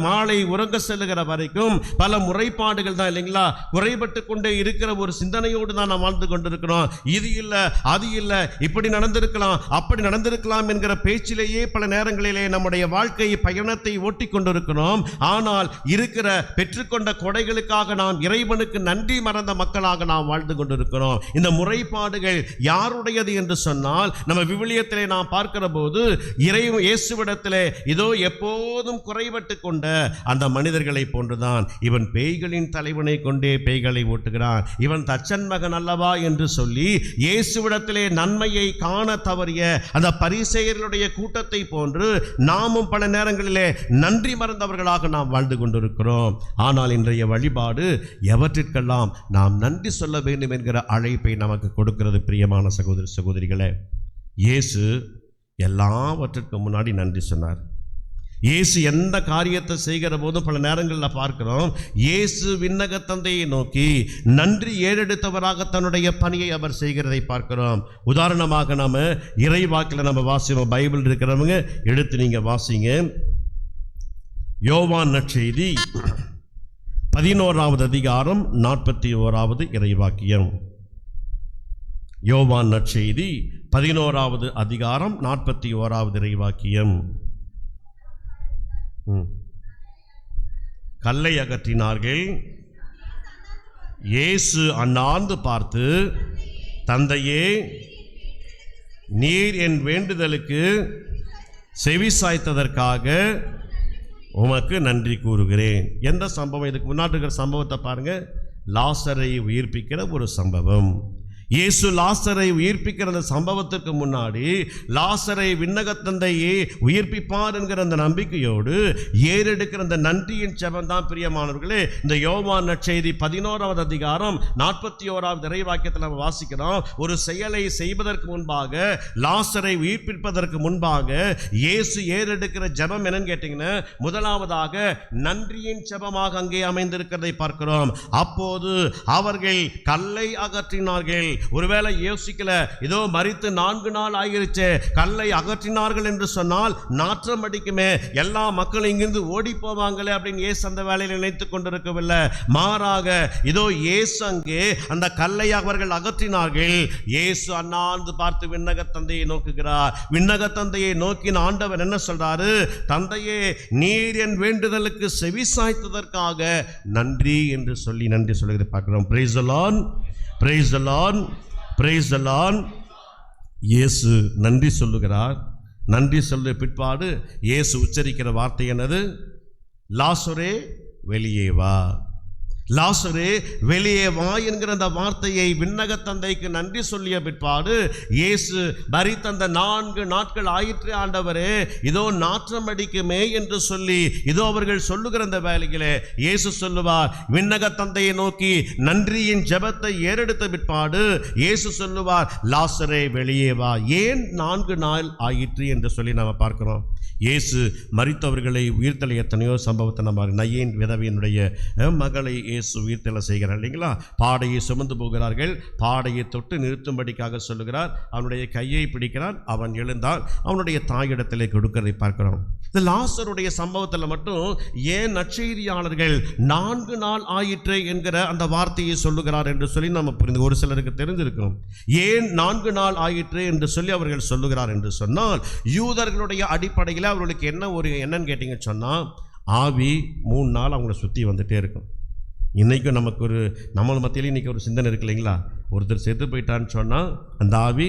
மாலை உறங்க செல்லுகிற வரைக்கும் பல முறைப்பாடுகள் தான் இல்லைங்களா, குறைபட்டு கொண்டே இருக்கிற ஒரு சிந்தனையோடு தான் நாம் வாழ்ந்து கொண்டிருக்கிறோம். இது இல்லை, அது இல்லை, இப்படி நடந்திருக்கலாம், அப்படி நடந்திருக்கலாம் என்கிற பேச்சிலேயே பல நேரங்களிலே நம்முடைய வாழ்க்கை பயணத்தை ஓட்டி கொண்டிருக்கிறோம். ஆனால் இருக்கிற பெற்றுக்கொண்ட கொடைகளுக்காக நாம் இறைவனுக்கு நன்றி மறந்த மக்களாக நாம் வாழ்ந்து கொண்டிருக்கிறோம். இந்த முறைப்பாடுகள் யாருடையது என்று சொன்னால், நம்ம விவிலியத்திலே நாம் பார்க்கிற போது இயேசுவிடத்திலே இதோ எப்போதும் குறைபட்டு கொண்ட அந்த மனிதர்களை போன்றுதான். இவன் பேய்களின் தலைவனை கொண்டே பேய்களை ஓட்டுகிறான், இவன் தச்சன் மகன் அல்லவா என்று சொல்லி இயேசுவிடத்திலே நன்மையை காண தவறிய அந்த பரிசேயர்களுடைய கூட்டத்தை போன்று நாமும் பல நேரங்களிலே நன்றி மறந்தவர்களாக நாம் வாழ்ந்து கொண்டிருக்கிறோம். ஆனால் இன்றைய வழிபாடு எவற்றிற்கெல்லாம் நாம் நன்றி சொல்ல வேண்டும் என்கிற அழைப்பை நமக்கு கொடுக்கிறது. பிரியமான சகோதர சகோதரிகளே, இயேசு எல்லாவற்றிற்கும் முன்னாடி நன்றி சொன்னார். இயேசு எந்த காரியத்தை செய்கிற போதும் பல நேரங்களில் பார்க்கிறோம், இயேசு விண்ணக தந்தையை நோக்கி நன்றி ஏறெடுத்தவராக தன்னுடைய பணியை அவர் செய்கிறதை பார்க்கிறோம். உதாரணமாக நாம் இறைவாக்கில் நம்ம வாசிப்போம். பைபிள் இருக்கிறவங்க எடுத்து நீங்கள் வாசிங்க. யோவான் நற்செய்தி 11வது அதிகாரம் 41வது இறைவாக்கியம். யோவான் நற்செய்தி 11வது அதிகாரம் 41வது இறைவாக்கியம். கல்லை அகற்றினார்கள். இயேசு அண்ணாந்து பார்த்து, தந்தையே, நீர் என் வேண்டுதலுக்கு செவிசாய்த்ததற்காக உமக்கு நன்றி கூறுகிறேன். எந்த சம்பவம்? இதுக்கு முன்னாடி இருக்கிற சம்பவத்தை பாருங்க. லாசரை உயிர்ப்பிக்கிற ஒரு சம்பவம். இயேசு லாசரை உயிர்ப்பிக்கிற அந்த சம்பவத்திற்கு முன்னாடி லாசரை விண்ணகத்தந்தையே உயிர்ப்பிப்பார் என்கிற அந்த நம்பிக்கையோடு ஏறெடுக்கிற அந்த நன்றியின் செபம் தான் பிரியமானவர்களே இந்த யோவான் நற்செய்தி 11வது அதிகாரம் 41வது இறைவாக்கியத்தில் நம்ம வாசிக்கிறோம். ஒரு செயலை செய்வதற்கு முன்பாக, லாசரை உயிர்ப்பிப்பதற்கு முன்பாக இயேசு ஏறெடுக்கிற ஜெபம் என்னன்னு கேட்டீங்கன்னா, முதலாவதாக நன்றியின் செபமாக அங்கே அமைந்திருக்கிறதை பார்க்கிறோம். அப்போது அவர்கள் கல்லை அகற்றினார்கள். ஒருவேளை யோசிக்கல, இதோ மரித்து 4 நாள் ஆகிருச்சு, கல்லை அகற்றினார்கள் என்று சொன்னால் நாற்றம் அடிக்குமே, எல்லா மக்களும் இங்கிருந்து ஓடி போவாங்களே அப்படின்னு இயேசு அந்த வேலையில் நினைத்துக் கொண்டிருக்கவில்லை. மாறாக இதோ இயேசு அங்கே அந்த கல்லை அவர்கள் அகற்றினார்கள். இயேசு அண்ணாந்து பார்த்து விண்ணக தந்தையை நோக்குகிறார். விண்ணக தந்தையை நோக்கின ஆண்டவர் என்ன சொல்றாரு? தந்தையே, நீர் என் வேண்டுதலுக்கு செவிசாய்த்ததற்காக நன்றி என்று சொல்லி நன்றி சொல்லுகிறதை பார்க்கிறோம். Praise the Lord, praise the Lord, praise the Lord. இயேசு நன்றி சொல்லுகிறார். நன்றி சொல்ல பிற்பாடு இயேசு உச்சரிக்கிற வார்த்தை என்னது? லாசரே வெளியே வா. லாசரே வெளியே வா என்கிற அந்த வார்த்தையை விண்ணக தந்தைக்கு நன்றி சொல்லிய பிற்பாடு இயேசு மரித்த அந்த 4 நாட்கள் ஆயிற்று ஆண்டவரே, இதோ நாற்றம் அடிக்குமே என்று சொல்லி இதோ அவர்கள் சொல்லுகிற அந்த வேலைகளே இயேசு சொல்லுவார், விண்ணக தந்தையை நோக்கி நன்றியின் ஜெபத்தை ஏறெடுத்த பிற்பாடு இயேசு சொல்லுவார், லாசரே வெளியே வா. ஏன் 4 நாள் ஆயிற்று என்று சொல்லி நாம் பார்க்கிறோம். இயேசு மரித்தவர்களை உயிர்த்தலை எத்தனையோ சம்பவத்தை நம்ம நயீன் விதவையினுடைய மகளை இயேசு உயிர்த்தெழ செய்கிறார் இல்லைங்களா? பாடையை சுமந்து போகிறார்கள், பாடையை தொட்டு நிறுத்தும்படிக்காக சொல்லுகிறார், அவனுடைய கையை பிடிக்கிறான், அவன் எழுந்தான், அவனுடைய தாயிடத்திலே கொடுக்கிறதை பார்க்கிறோம். இந்த லாசருடைய சம்பவத்தில் மட்டும் ஏன் நற்செய்தியாளர்கள் 4 நாள் ஆயிற்று என்கிற அந்த வார்த்தையை சொல்லுகிறார் என்று சொல்லி நம்ம புரிந்து, ஒரு சிலருக்கு தெரிஞ்சிருக்கிறோம். ஏன் 4 நாள் ஆயிற்று என்று சொல்லி அவர்கள் சொல்லுகிறார் என்று சொன்னால், யூதர்களுடைய அடிப்படையில் அவர்களுக்கு என்னன்னு கேட்டீங்கன்னு சொன்னால், ஆவி 3 நாள் அவங்கள சுற்றி வந்துட்டே இருக்கும். இன்றைக்கும் நம்ம மத்தியிலே இன்றைக்கி ஒரு சிந்தனை இருக்கு இல்லைங்களா? ஒருத்தர் செத்து போயிட்டான்னு சொன்னால் அந்த ஆவி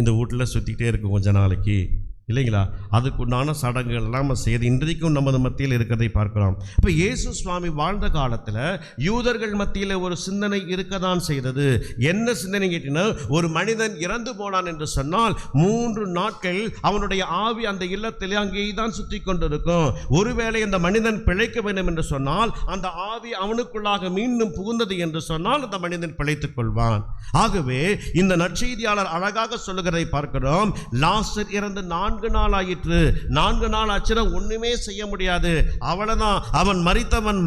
இந்த வீட்டில் சுற்றிக்கிட்டே இருக்கும் கொஞ்ச நாளைக்கு இல்லைங்களா? அதுக்குண்டான சடங்குகள் எல்லாம் செய்து இன்றைக்கும் நமது மத்தியில் இருக்கிறதை பார்க்கிறோம். இப்போ இயேசு சுவாமி வாழ்ந்த காலத்தில் யூதர்கள் மத்தியில் ஒரு சிந்தனை இருக்கதான் செய்தது. என்ன சிந்தனை கேட்டீங்கன்னா, ஒரு மனிதன் இறந்து போனான் என்று சொன்னால் 3 நாட்கள் அவனுடைய ஆவி அந்த இல்லத்தில் அங்கேயே தான் சுற்றி கொண்டிருக்கும். ஒருவேளை அந்த மனிதன் பிழைக்க வேண்டும் என்று சொன்னால், அந்த ஆவி அவனுக்குள்ளாக மீண்டும் புகுந்தது என்று சொன்னால் அந்த மனிதன் பிழைத்துக் கொள்வான். ஆகவே இந்த நற்செய்தியாளர் அழகாக சொல்லுகிறதை பார்க்கிறோம். லாசர் இறந்து 4 நாள் ஆயிற்று. 4 நாள் ஆச்சுன்னா ஒண்ணுமே செய்ய முடியாது, அவ்வளவுதான், அவன்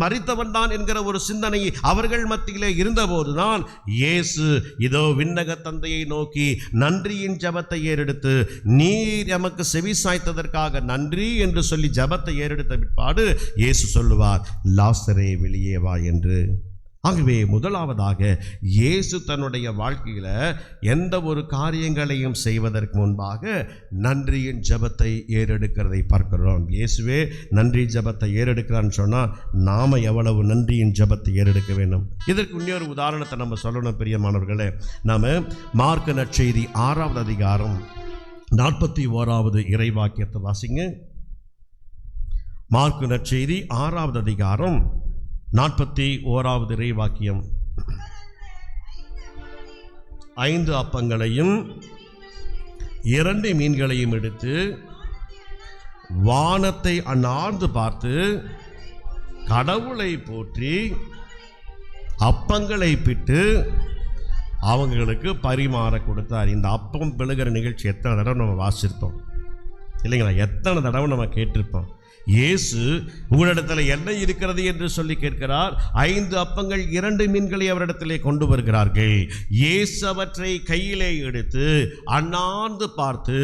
மரித்தவன் தான் என்கிற ஒரு சிந்தனை அவர்கள் மத்தியிலே இருந்தபோதுதான் இயேசு இதோ விண்ணக தந்தையை நோக்கி நன்றியின் ஜெபத்தை ஏறெடுத்து, நீர் எமக்கு செவி சாய்த்ததற்காக நன்றி என்று சொல்லி ஜெபத்தை ஏறெடுத்த பிற்பாடு இயேசு சொல்லுவார், லாசரே வெளியே வா என்று. ஆகவே முதலாவதாக இயேசு தன்னுடைய வாழ்க்கையில் எந்த ஒரு காரியங்களையும் செய்வதற்கு முன்பாக நன்றியின் ஜெபத்தை ஏறெடுக்கிறதை பார்க்கிறோம். இயேசுவே நன்றி ஜெபத்தை ஏறெடுக்கிறான்னு சொன்னால் நாம் எவ்வளவு நன்றியின் ஜெபத்தை ஏறெடுக்க வேண்டும்? இதற்கு இன்னொரு உதாரணத்தை நம்ம சொல்லணும் பிரியமானவர்களே. நாம் மார்க்கு நற்செய்தி 6வது அதிகாரம் 41வது இறைவாக்கியத்தை வாசிங்க. மார்க்கு நற்செய்தி 6வது அதிகாரம் 41வது இறைவாக்கியம். 5 அப்பங்களையும் 2 மீன்களையும் எடுத்து வானத்தை அண்ணார்ந்து பார்த்து கடவுளை போற்றி அப்பங்களை பிட்டு அவங்களுக்கு பரிமாற கொடுத்தார். இந்த அப்பம் பிழுகிற நிகழ்ச்சி எத்தனை தடவை நம்ம வாசிச்சிருப்போம் இல்லைங்களா? எத்தனை தடவை நம்ம கேட்டிருப்போம். இயேசு உங்களிடத்தில் என்ன இருக்கிறது என்று சொல்லி கேட்கிறார். 5 அப்பங்கள் 2 மீன்களை அவரிடத்திலே கொண்டு வருகிறார்கள். இயேசு அவற்றை கையிலே எடுத்து அண்ணாந்து பார்த்து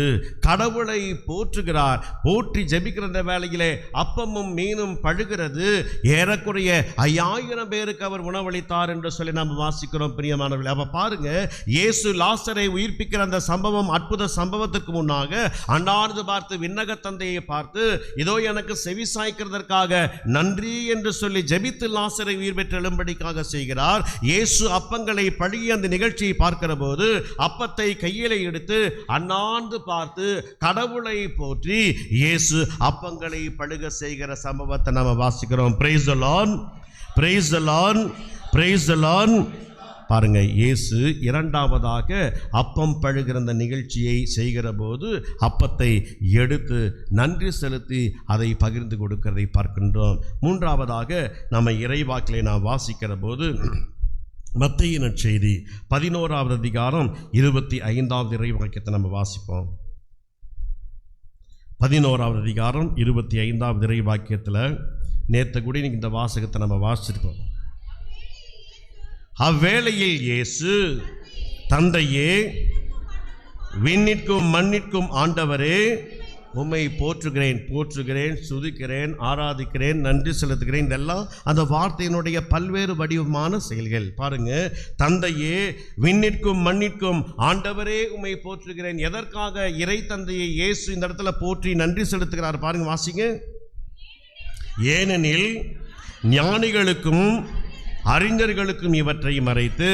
கடவுளை போற்றுகிறார். போற்றி ஜெபிக்கிற அந்த வேளையிலே அப்பமும் மீனும் பழுகிறது. ஏறக்குறைய 5000 பேருக்கு அவர் உணவளித்தார் என்று சொல்லி நாம் வாசிக்கிறோம் பிரியமானவர்களே. அப்ப பாருங்க, இயேசு லாசரை உயிர்ப்பிக்கிற அந்த சம்பவம், அற்புத சம்பவத்திற்கு முன்னாக அண்ணாந்து பார்த்து விண்ணக தந்தையை பார்த்து இதோ எனக்கு செவி சாய்க்கிறதற்காக நன்றி என்று சொல்லி ஜெபித்து லாசரை உயிர் பெற்று எழும்படிக்காக செய்கிறார். இயேசு அப்பங்களை பழுகிய அந்த நிகழ்ச்சியை பார்க்கிற போது அப்பத்தை கையிலே எடுத்து அண்ணாந்து பார்த்து கடவுளை போற்றி இயேசு அப்பங்களை பழுக செய்கிற சம்பவத்தை நாம் வாசிக்கிறோம். Praise the Lord, praise the Lord, praise the Lord. பாருங்க, இயேசு 2வதாக அப்பம் பழுகிற அந்த நிகழ்ச்சியை செய்கிற போது அப்பத்தை எடுத்து நன்றி செலுத்தி அதை பகிர்ந்து கொடுக்கிறதை பார்க்கின்றோம். 3வதாக நம்ம இறைவாக்கிலே நாம் வாசிக்கிற போது மத்தேயு நற்செய்தி 11வது அதிகாரம் 25வது இறைவாக்கியத்தை நம்ம வாசிப்போம். 11வது அதிகாரம் 25வது இறைவாக்கியத்தில் நேற்று கூட இன்னைக்கு இந்த வாசகத்தை நம்ம வாசிச்சிருக்கோம். அவ்வேளையில் இயேசு, தந்தையே, விண்ணிற்கும் மண்ணிற்கும் ஆண்டவரே, உம்மை போற்றுகிறேன், போற்றுகிறேன், சுதிக்கிறேன், ஆராதிக்கிறேன், நன்றி செலுத்துகிறேன். இதெல்லாம் அந்த வார்த்தையினுடைய பல்வேறு வடிவமான செயல்கள். பாருங்க, தந்தையே, விண்ணிற்கும் மண்ணிற்கும் ஆண்டவரே, உம்மை போற்றுகிறேன். எதற்காக இறை தந்தையை இயேசு இந்த இடத்துல போற்றி நன்றி செலுத்துகிறார்? பாருங்க, வாசிங்க. ஏனெனில் ஞானிகளுக்கும் அறிஞர்களுக்கும் இவற்றை மறைத்து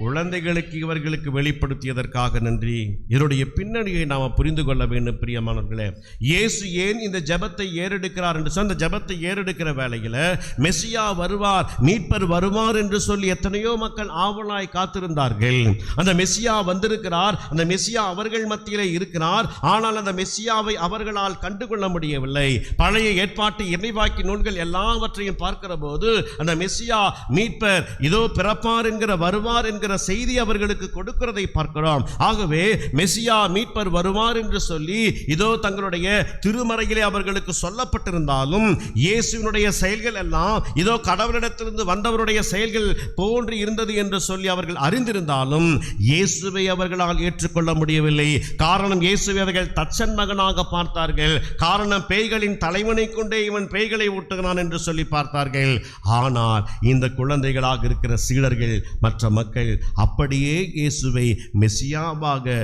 குழந்தைகளுக்கு இவர்களுக்கு வெளிப்படுத்தியதற்காக நன்றி. இதனுடைய பின்னணியை நாம் புரிந்து கொள்ள வேண்டும் பிரியமானவர்களே. இயேசு ஏன் இந்த ஜெபத்தை ஏறெடுக்கிறார் என்று சொன்ன, அந்த ஜெபத்தை ஏறெடுக்கிற வேளையில் மெசியா வருவார், மீட்பர் வருவார் என்று சொல்லி எத்தனையோ மக்கள் ஆவலாய் காத்திருந்தார்கள். அந்த மெசியா வந்திருக்கிறார், அந்த மெசியா அவர்கள் மத்தியிலே இருக்கிறார். ஆனால் அந்த மெசியாவை அவர்களால் கண்டுகொள்ள முடியவில்லை. பழைய ஏற்பாட்டு இறைவாக்கி நூல்கள் எல்லாவற்றையும் பார்க்கிற போது அந்த மெசியா மீட்பர் இதோ பிறப்பார் என்கிற, வருவார் என்கிற என்கிற செய்தி அவர்களுக்கு கொடுக்கிறதை பார்க்கிறோம். ஆகவே மெசியா மீட்பர் வருவார் என்று சொல்லி இதோ தங்களுடைய திருமறையிலே அவர்களுக்கு சொல்லப்பட்டிருந்தாலும் இயேசுவினுடைய செயல்கள் எல்லாம் இதோ கடவுளிடத்திலிருந்து வந்தவருடைய செயல்கள் போன்று இருந்தது என்று சொல்லி அவர்கள் அறிந்திருந்தாலும் இயேசுவை அவர்களால் ஏற்றுக்கொள்ள முடியவில்லை. காரணம், இயேசுவை அவர்கள் தச்சன் மகனாக பார்த்தார்கள். காரணம், பேய்களின் தலைவனை கொண்டே இவன் பேய்களை ஊட்டுகிறான் என்று சொல்லி பார்த்தார்கள். ஆனால் இந்த குழந்தைகளாக இருக்கிற சீடர்கள், மற்ற மக்கள் அப்படியே இயேசுவை மெசியாவாக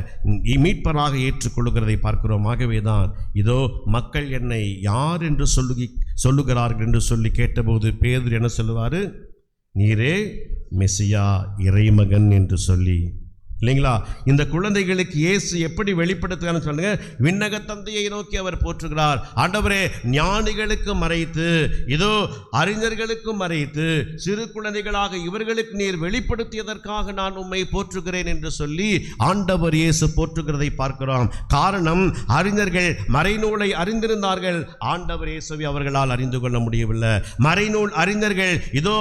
மீட்பராக ஏற்றுக்கொள்ளுகிறதை பார்க்கிறோம். ஆகவேதான் இதோ மக்கள் என்னை யார் என்று சொல்லுகிறார்கள் என்று சொல்லி கேட்டபோது பேதுரு என்ன சொல்லுவாரு? நீரே மெசியா, இறைமகன் என்று சொல்லி. இல்லைங்களா? இந்த குழந்தைகளுக்கு இயேசு எப்படி வெளிப்படுத்துகிறான்னு சொல்லுங்க. விண்ணக தந்தையை நோக்கி அவர் போற்றுகிறார். ஆண்டவரே, ஞானிகளுக்கு மறைத்து இதோ அறிஞர்களுக்கு மறைத்து சிறு குழந்தைகளாக இவர்களுக்கு நீர் வெளிப்படுத்தியதற்காக நான் உம்மை போற்றுகிறேன் என்று சொல்லி ஆண்டவர் இயேசு போற்றுகிறதை பார்க்கிறோம். காரணம், அறிஞர்கள் மறைநூலை அறிந்திருந்தார்கள். ஆண்டவர் இயேசுவை அவர்களால் அறிந்து கொள்ள முடியவில்லை. மறைநூல் அறிஞர்கள் இதோ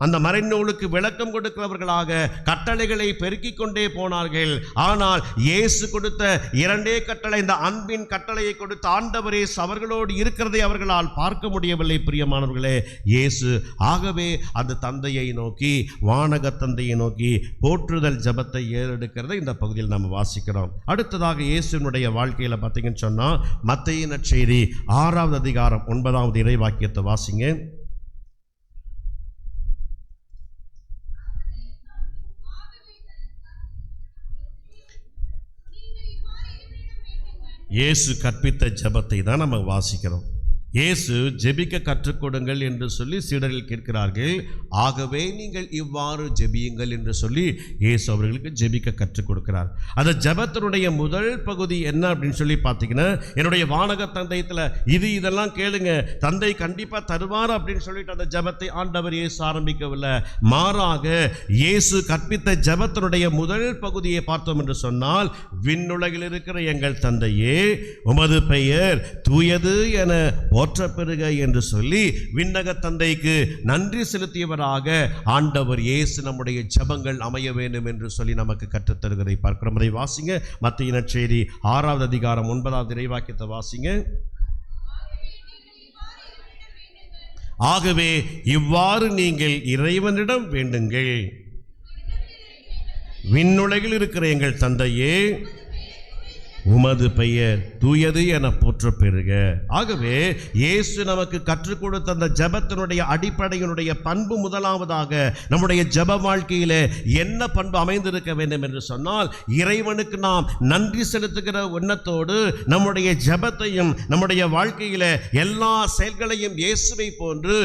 அந்த மறைநூலுக்கு விளக்கம் கொடுக்கிறவர்களாக கட்டளைகளை பெருக்கிக் கொண்டே போனார்கள். ஆனால் இயேசு கொடுத்த இரண்டே கட்டளை, இந்த அன்பின் கட்டளையை கொடுத்த ஆண்டவர் இயேசு அவர்களோடு இருக்கிறதை அவர்களால் பார்க்க முடியவில்லை. பிரியமானவர்களே, இயேசு ஆகவே அந்த தந்தையை நோக்கி, வானக தந்தையை நோக்கி போற்றுதல் ஜெபத்தை ஏறெடுக்கிறதை இந்த பகுதியில் நாம் வாசிக்கிறோம். அடுத்ததாக இயேசுவினுடைய வாழ்க்கையில் பார்த்தீங்கன்னு சொன்னா, மத்தேயு நற்செய்தி 6வது அதிகாரம் 9வது இறைவாக்கியத்தை வாசிங்க. இயேசு கற்பித்த ஜெபத்தை தான் நம்ம வாசிக்கிறோம். இயேசு ஜெபிக்க கற்றுக்கொடுங்கள் என்று சொல்லி சீடர்கள் கேட்கிறார்கள். ஆகவே நீங்கள் இவ்வாறு ஜெபியுங்கள் என்று சொல்லி இயேசு அவர்களுக்கு ஜெபிக்க கற்றுக் கொடுக்கிறார். அந்த ஜெபத்தினுடைய முதல் பகுதி என்ன அப்படின்னு சொல்லி பார்த்தீங்கன்னா, என்னுடைய வானக தந்தையத்தில் இதெல்லாம் கேளுங்க, தந்தை கண்டிப்பாக தருவார் அப்படின்னு சொல்லிட்டு அந்த ஜெபத்தை ஆண்டவர் இயேசு ஆரம்பிக்கவில்லை. மாறாக இயேசு கற்பித்த ஜெபத்தினுடைய முதல் பகுதியை பார்த்தோம் என்று சொன்னால், விண்ணுலகில் இருக்கிற எங்கள் தந்தையே, உமது பெயர் தூயது என போற்ற பெறுக என்று சொல்லி விண்ணக தந்தைக்கு நன்றி செலுத்தியவராக ஆண்டவர் இயேசு நம்முடைய ஜெபங்கள் அமைய வேண்டும் என்று சொல்லி நமக்கு கற்றுத்தருகிறதை பார்க்கிறோம். அதை வாசிங்க. மத்தேயு நற்செய்தி 6வது அதிகாரம் 9வது இறைவாக்கியத்தை வாசிங்க. ஆகவே இவ்வாறு நீங்கள் இறைவனிடம் வேண்டுங்கள். விண்ணுலகில் இருக்கிற எங்கள் தந்தையே, உமது பெயர் தூயது என போற்ற பெறுக. ஆகவே இயேசு நமக்கு கற்றுக் கொடுத்த அந்த ஜெபத்தினுடைய அடிப்படையினுடைய பண்பு, முதலாவதாக நம்முடைய ஜெப வாழ்க்கையிலே என்ன பண்பு அமைந்திருக்க வேண்டும் என்று சொன்னால், இறைவனுக்கு நாம் நன்றி செலுத்துகிற எண்ணத்தோடு நம்முடைய ஜெபத்தையும் நம்முடைய வாழ்க்கையில எல்லா செயல்களையும் இயேசுவை போன்று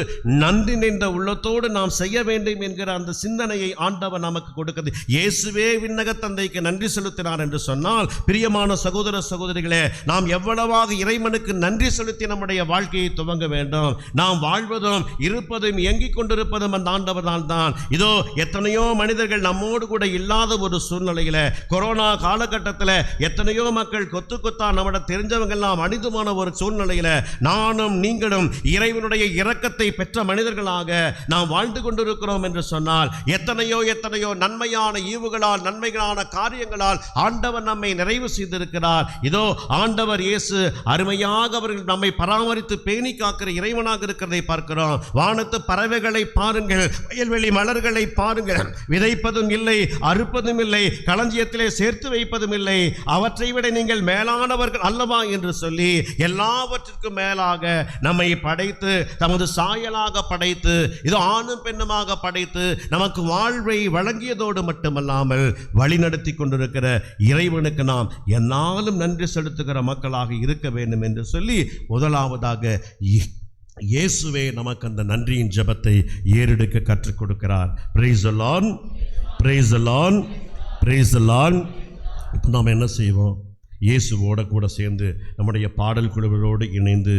நன்றி நின்ற உள்ளத்தோடு நாம் செய்ய வேண்டும் என்கிற அந்த சிந்தனையை ஆண்டவர் நமக்கு கொடுக்கிறது. இயேசுவே விண்ணக தந்தைக்கு நன்றி செலுத்தினார் என்று சொன்னால், பிரியமான சகோதர சகோதரிகளே, நாம் எவ்வளவாக இறைவனுக்கு நன்றி செலுத்தி நம்முடைய வாழ்க்கையை துவங்க வேண்டும். நாம் வாழ்வதும் இருப்பதும் இயங்கிக் கொண்டிருப்பதும் அந்த ஆண்டவர் தான். இதோ எத்தனையோ மனிதர்கள் நம்மோடு கூட இல்லாத ஒரு சூழ்நிலையில, கொரோனா காலகட்டத்தில் எத்தனையோ மக்கள் கொத்தா நம்மட தெரிஞ்சவங்க எல்லாம் அனிதுமான ஒரு சூழ்நிலையில நானும் நீங்களும் இறைவனுடைய இரக்கத்தை பெற்ற மனிதர்களாக நாம் வாழ்ந்து கொண்டிருக்கிறோம் என்று சொன்னால், எத்தனையோ நன்மையான ஈவுகளால், நன்மைகளான காரியங்களால் ஆண்டவர் நம்மை நிறைவு செய்திருக்கிறார். இதோ ஆண்டவர் இயேசு அருமையாக அவர்கள் நம்மை பராமரித்து பேணி காக்கிற இறைவனாக இருக்கிறதை பார்க்கிறோம். வானத்து பறவைகளை பாருங்கள், வயல்வெளி மலர்களை பாருங்கள், விதைப்பதும் இல்லை, அறுப்பதும் இல்லை, களஞ்சியத்திலே சேர்த்து வைப்பதும் இல்லை, அவற்றை விட நீங்கள் மேலானவர்கள் அல்லவா என்று சொல்லி எல்லாவற்றிற்கும் மேலாக நம்மை படைத்து, தமது சாயலாக படைத்து, இது ஆணும் பெண்ணுமாக படைத்து நமக்கு வாழ்வை வழங்கியதோடு மட்டுமல்லாமல் வழிநடத்தி கொண்டிருக்கிற இறைவனுக்கு நாம் என்னாலும் நன்றி செலுத்துகிற மக்களாக இருக்க வேண்டும் என்று சொல்லி முதலாவதாக இயேசுவே நமக்கு அந்த நன்றியின் ஜெபத்தை ஏறெடுக்க கற்றுக் கொடுக்கிறார். Praise the Lord, praise the Lord, praise the Lord. இப்போ நாம் என்ன செய்வோம்? இயேசுவோட கூட சேர்ந்து நம்முடைய பாடல் குழுவிலோடு இணைந்து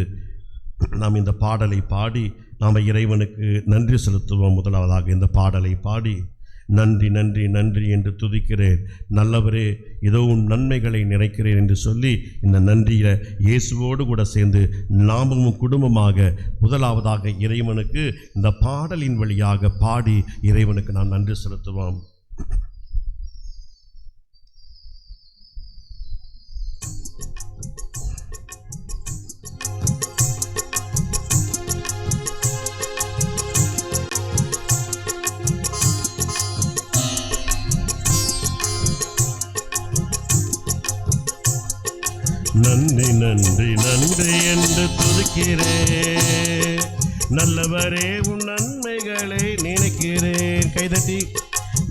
நாம் இந்த பாடலை பாடி நாம் இறைவனுக்கு நன்றி செலுத்துவோம். முதலாவதாக இந்த பாடலை பாடி, நன்றி நன்றி நன்றி என்று துதிக்கிறேன், நல்லவரே இதோ நன்மைகளை நிறைக்கிறேன் என்று சொல்லி இந்த நன்றியை இயேசுவோடு கூட சேர்ந்து நாமும் குடும்பமாக முதலாவதாக இறைவனுக்கு இந்த பாடலின் வழியாக பாடி இறைவனுக்கு நாம் நன்றி செலுத்துவோம். நன்றி நன்றி நன்றி என்று துதிக்கிறேன். நல்லவரே உன் நன்மைகளை நினைக்கிறேன். கைதட்டி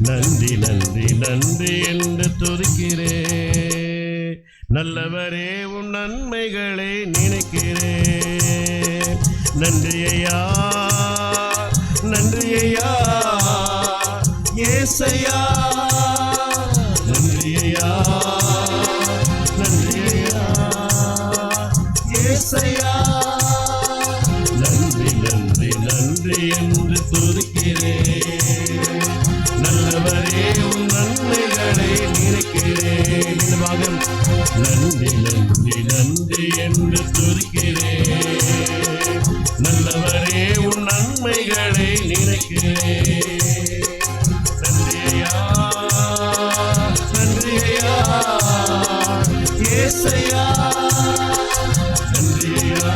நன்றி நன்றி நன்றி என்று துதிக்கிறேன். நல்லவரே உன் நன்மைகளை நினைக்கிறேன். நன்றி ஐயா நன்றி ஐயா ஏசையா. நன்றி ஐயா நன்றி ஐயா ஏசையா. நன்றி நன்றி நன்றி என்று துதிக்கிறேன். நல்லவரே உன் நன்மைகளை நினைக்கிறேன். நன்றி நன்றி நன்றி என்று துதிக்கிறேன். நல்லவரே உன் நன்மைகளை நினைக்கிறேன். நன்றி ஐயா நன்றி ஐயா ஏசையா. நன்றி ஐயா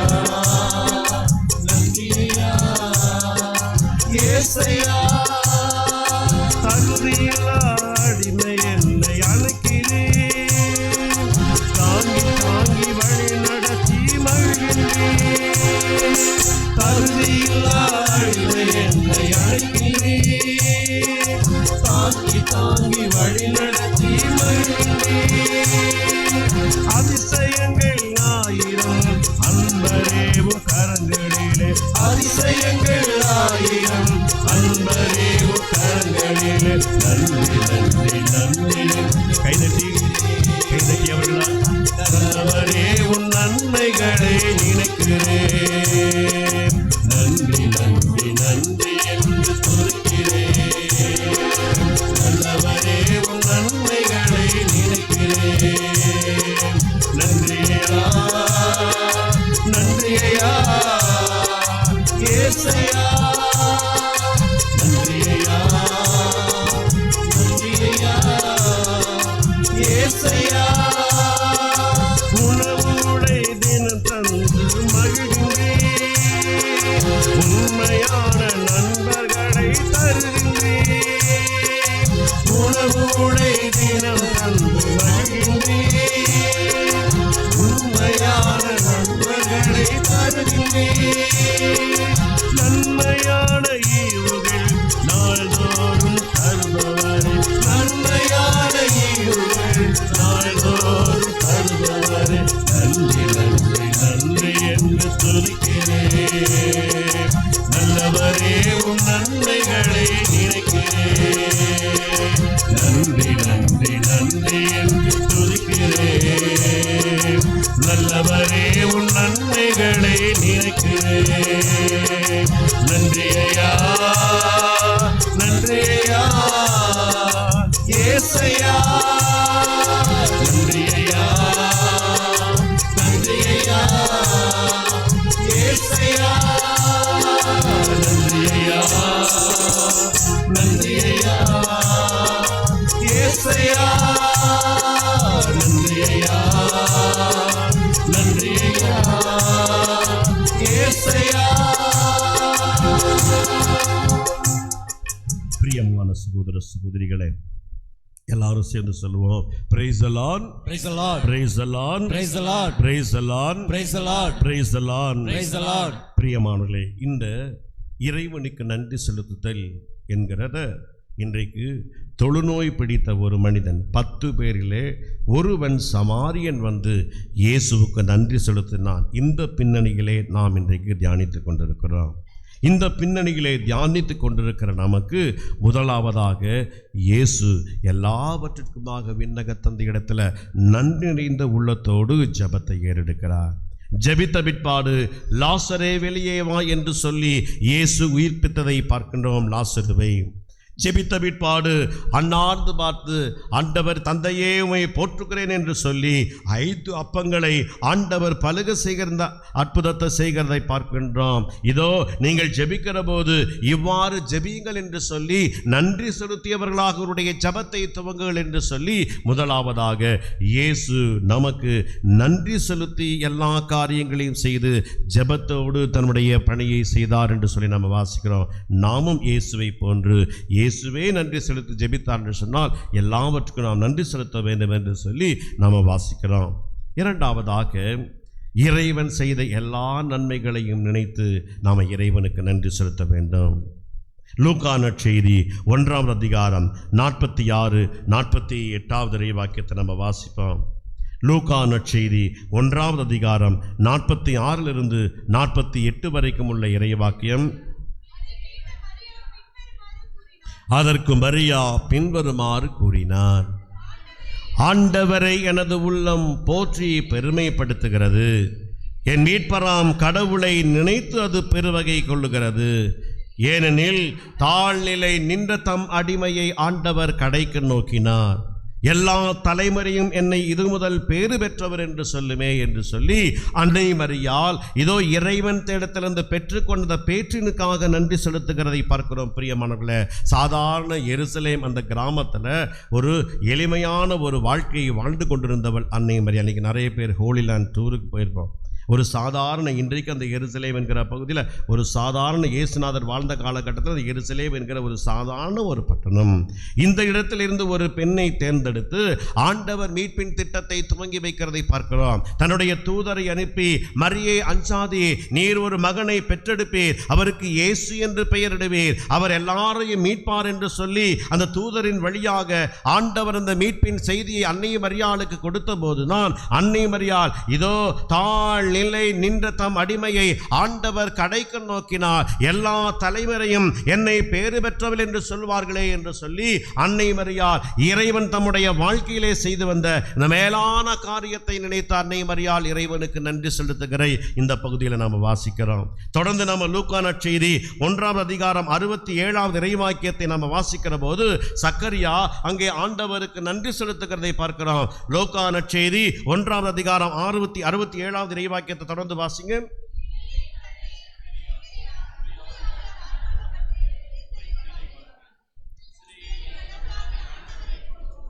நன்றி ஐயா ஏசையா. தகுதியில்லா அடிமை என்னை அழைக்கிறேன். தாங்கி தாங்கி வழி நடத்தி மகிழ்கிறேன். தகுதியில்லா அடிமை என்னை அழைக்கிறேன். தாங்கி தாங்கி வழி நடத்தி மகிழ்கிறேன். அதிசயங்கள் ஆயிரம் அன்பரேவும் கரங்களிலே. அதிசயங்கள் ஆயிரம் அன்பரேவும் கரங்களிலே. நன்றி நன்றி நன்றி. கைதட்டி அவர்களா. நல்லவரே உன் நன்மைகளை நினைக்கிறேன். நன்றி நன்றி நன்றி என்று துதிக்கிறேன். நல்லவரே உன் நன்மைகளை நினைக்கிறேன். நன்றி ஐயா நன்றி ஐயா ஏசையா. நன்றி ஐயா நன்றி ஐயா ஏசையா. உணவுடை தினம் தந்து மகிழ்கிறேன். உண்மையான நண்பர்களை தருகின்றேன். உணவுடை தினம் தந்து மகிழ்கிறேன். உண்மையான நண்பர்களை தருகின்றேன். நன்மையான ஈவுகள் நாள்தோறும் தருபவரே. நன்மையான ஈவுகள் நாள்தோறும் தருபவரே. நன்றி நன்றி நன்றி என்று துதிக்கிறேன். நல்லவரே உன் நன்மைகளை நினைக்கிறேன். நன்றி நன்றி நன்றி என்று துதிக்கிறேன். நல்லவரே உன் நன்மைகளை நினைக்கிறேன். நன்றி ஐயா நன்றி ஐயா ஏசையா. நன்றி ஐயா நன்றி ஐயா ஏசையா. நன்றி ஐயா நன்றி ஐயா ஏசையா. நன்றி ஐயா நன்றி ஐயா ஏசையா. பிரியமான சகோதர சகோதரிகளே, எல்லாரும் சேர்ந்து சொல்லுவோம். praise the lord Praise the Lord. praise the lord Praise the Lord. praise the lord Praise the Lord. praise the lord. Praise the Lord. பிரியமானவர்களே, இந்த இறைவனுக்கு நன்றி செலுத்துதல் என்கிறத இன்றைக்கு தொழுநோய் பிடித்த ஒரு மனிதன் 10 பேரிலே ஒருவன் சமாரியன் வந்து இயேசுவுக்கு நன்றி செலுத்தினான். இந்த பின்னணியிலே நாம் இன்றைக்கு தியானித்துக் கொண்டிருக்கிறோம். இந்த பின்னணியிலே தியானித்துக் கொண்டிருக்கிற நமக்கு முதலாவதாக இயேசு எல்லாவற்றிற்குமாக விண்ணக தந்தை இடத்துல நன்றி நிறைந்த உள்ளத்தோடு ஜெபத்தை ஏறெடுக்கிறார். ஜெபித்த பிற்பாடு லாசரே வெளியே வா என்று சொல்லி இயேசு உயிர்ப்பித்ததை பார்க்கின்றோம். லாசருவை ஜெபித்த பிற்பாடு அன்னார்ந்து பார்த்து, ஆண்டவர் தந்தையே உம்மை போற்றுகிறேன் என்று சொல்லி 5 அப்பங்களை ஆண்டவர் பலுக செய்கிற அற்புதத்தை செய்கிறதை பார்க்கின்றோம். இதோ நீங்கள் ஜெபிக்கிற போது இவ்வாறு ஜெபியுங்கள் என்று சொல்லி நன்றி செலுத்தியவர்களாக அவருடைய ஜெபத்தை துவங்குங்கள் என்று சொல்லி முதலாவதாக இயேசு நமக்கு நன்றி செலுத்தி எல்லா காரியங்களையும் செய்து ஜெபத்தோடு தன்னுடைய பணியை செய்தார் என்று சொல்லி நம்ம வாசிக்கிறோம். நாமும் இயேசுவை போன்று இயேசுவே நன்றி செலுத்தி ஜெபித்தார் என்று சொன்னால் எல்லாவற்றுக்கும் நாம் நன்றி செலுத்த வேண்டும் என்று சொல்லி நாம் வாசிக்கிறோம். இரண்டாவதாக, இறைவன் செய்த எல்லா நன்மைகளையும் நினைத்து நாம் இறைவனுக்கு நன்றி செலுத்த வேண்டும். லூக்கா நற்செய்தி 1ஆம் அதிகாரம் 46, 48வது இறைவாக்கியத்தை நம்ம வாசிப்போம். லூக்கா நற்செய்தி 1ஆம் அதிகாரம் 46லிருந்து 48 வரைக்கும் உள்ள இறைவாக்கியம். அதற்கு மரியா பின்வருமாறு கூறினார்: ஆண்டவரை எனது உள்ளம் போற்றி பெருமைப்படுத்துகிறது. என் மீட்பராம் கடவுளை நினைத்து அது பெருவகை கொள்ளுகிறது. ஏனெனில் தாழ்நிலை நின்ற தம் அடிமையை ஆண்டவர் கடைக்கு நோக்கினார். எல்லா தலைமுறையும் என்னை இது முதல் பேறு பெற்றவர் என்று சொல்லுமே என்று சொல்லி அன்னை மரியாள் இதோ இறைவன் தேடத்திலிருந்து பெற்றுக்கொண்ட பேற்றினுக்காக நன்றி செலுத்துகிறதை பார்க்கிறோம். பிரியமானவர்களே, சாதாரண எருசலேம் அந்த கிராமத்தில் ஒரு எளிமையான ஒரு வாழ்க்கையை வாழ்ந்து கொண்டிருந்தவள் அன்னை மரியாள். அன்றைக்கி நிறைய பேர் ஹோலிலேண்ட் டூருக்கு போயிருப்போம். ஒரு சாதாரண, இன்றைக்கு அந்த எருசலேம் என்கிற பகுதியில் ஒரு சாதாரண இயேசுநாதர் வாழ்ந்த காலகட்டத்தில் அந்த எருசலேம் என்கிற ஒரு சாதாரண ஒரு பட்டணம். இந்த இடத்திலிருந்து ஒரு பெண்ணை தேர்ந்தெடுத்து ஆண்டவர் மீட்பின் திட்டத்தை துவங்கி வைக்கிறதை பார்க்கிறோம். தன்னுடைய தூதரை அனுப்பி, மரியே அஞ்சாதே, நீர் ஒரு மகனை பெற்றெடுப்பீர், அவருக்கு இயேசு என்று பெயரிடுவீர், அவர் எல்லாரையும் மீட்பார் என்று சொல்லி அந்த தூதரின் வழியாக ஆண்டவர் அந்த மீட்பின் செய்தியை அன்னை மரியாளுக்கு கொடுத்த போதுதான் அன்னை மரியாள் இதோ தாழ் நிலை நின்ற தம் அடிமையை ஆண்டவர் கடைக்கு நோக்கினார். எல்லா தலைவரையும் என்னை பேறு பெற்றவள் என்று சொல்வார்களே என்று சொல்லி அன்னை மரியாள் இறைவன் தம்முடைய வாழ்க்கையிலே செய்து வந்த இந்த மேலான காரியத்தை நினைத்த அன்னை மரியாள் இறைவனுக்கு நன்றி செலுத்துகிற இந்த பகுதியில் நாம் வாசிக்கிறோம். தொடர்ந்து நம்ம லூக்கா நற்செய்தி 1ஆம் அதிகாரம் 67வது இறைவாக்கியத்தை நாம் வாசிக்கிற போது சக்கரியா அங்கே ஆண்டவருக்கு நன்றி செலுத்துகிறதை பார்க்கிறோம். லூக்கா நற்செய்தி 1ஆம் அதிகாரம் 67வது இறைவாக்கியத்தை தொடர்ந்து வாசிங்க.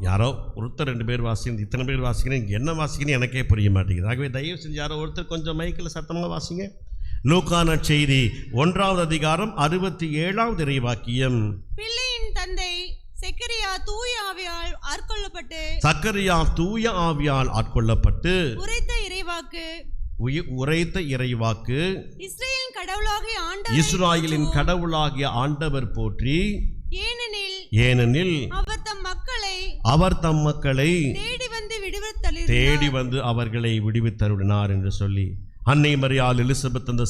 யாரோ ஒருத்தர் 2 பேர் வாசிங்க, இத்தனை பேர் வாசிக்கிறேன், என்ன வாசிக்கணும் எனக்கே புரிய மாட்டேங்குது. ஆகவே தயவு செஞ்சு யாரோ ஒருத்தர் கொஞ்சம் மைக்கில் சத்தமாக வாசிங்க. லூக்கா நற்செய்தி 1ஆவது அதிகாரம் 67வது இறைவாக்கியம். பிள்ளையின் தந்தை சக்கரியா தூய ஆவியால் ஆட்கொள்ளப்பட்டு உரைத்த இறைவாக்கு இஸ்ராயேலின் கடவுளாகிய ஆண்டவர் போற்றி. ஏனெனில் அவர் தம் மக்களை தேடி வந்து அவர்களை விடுவித்தருளினார் என்று சொல்லி அன்னை மரியாள் எலிசபெத் அந்த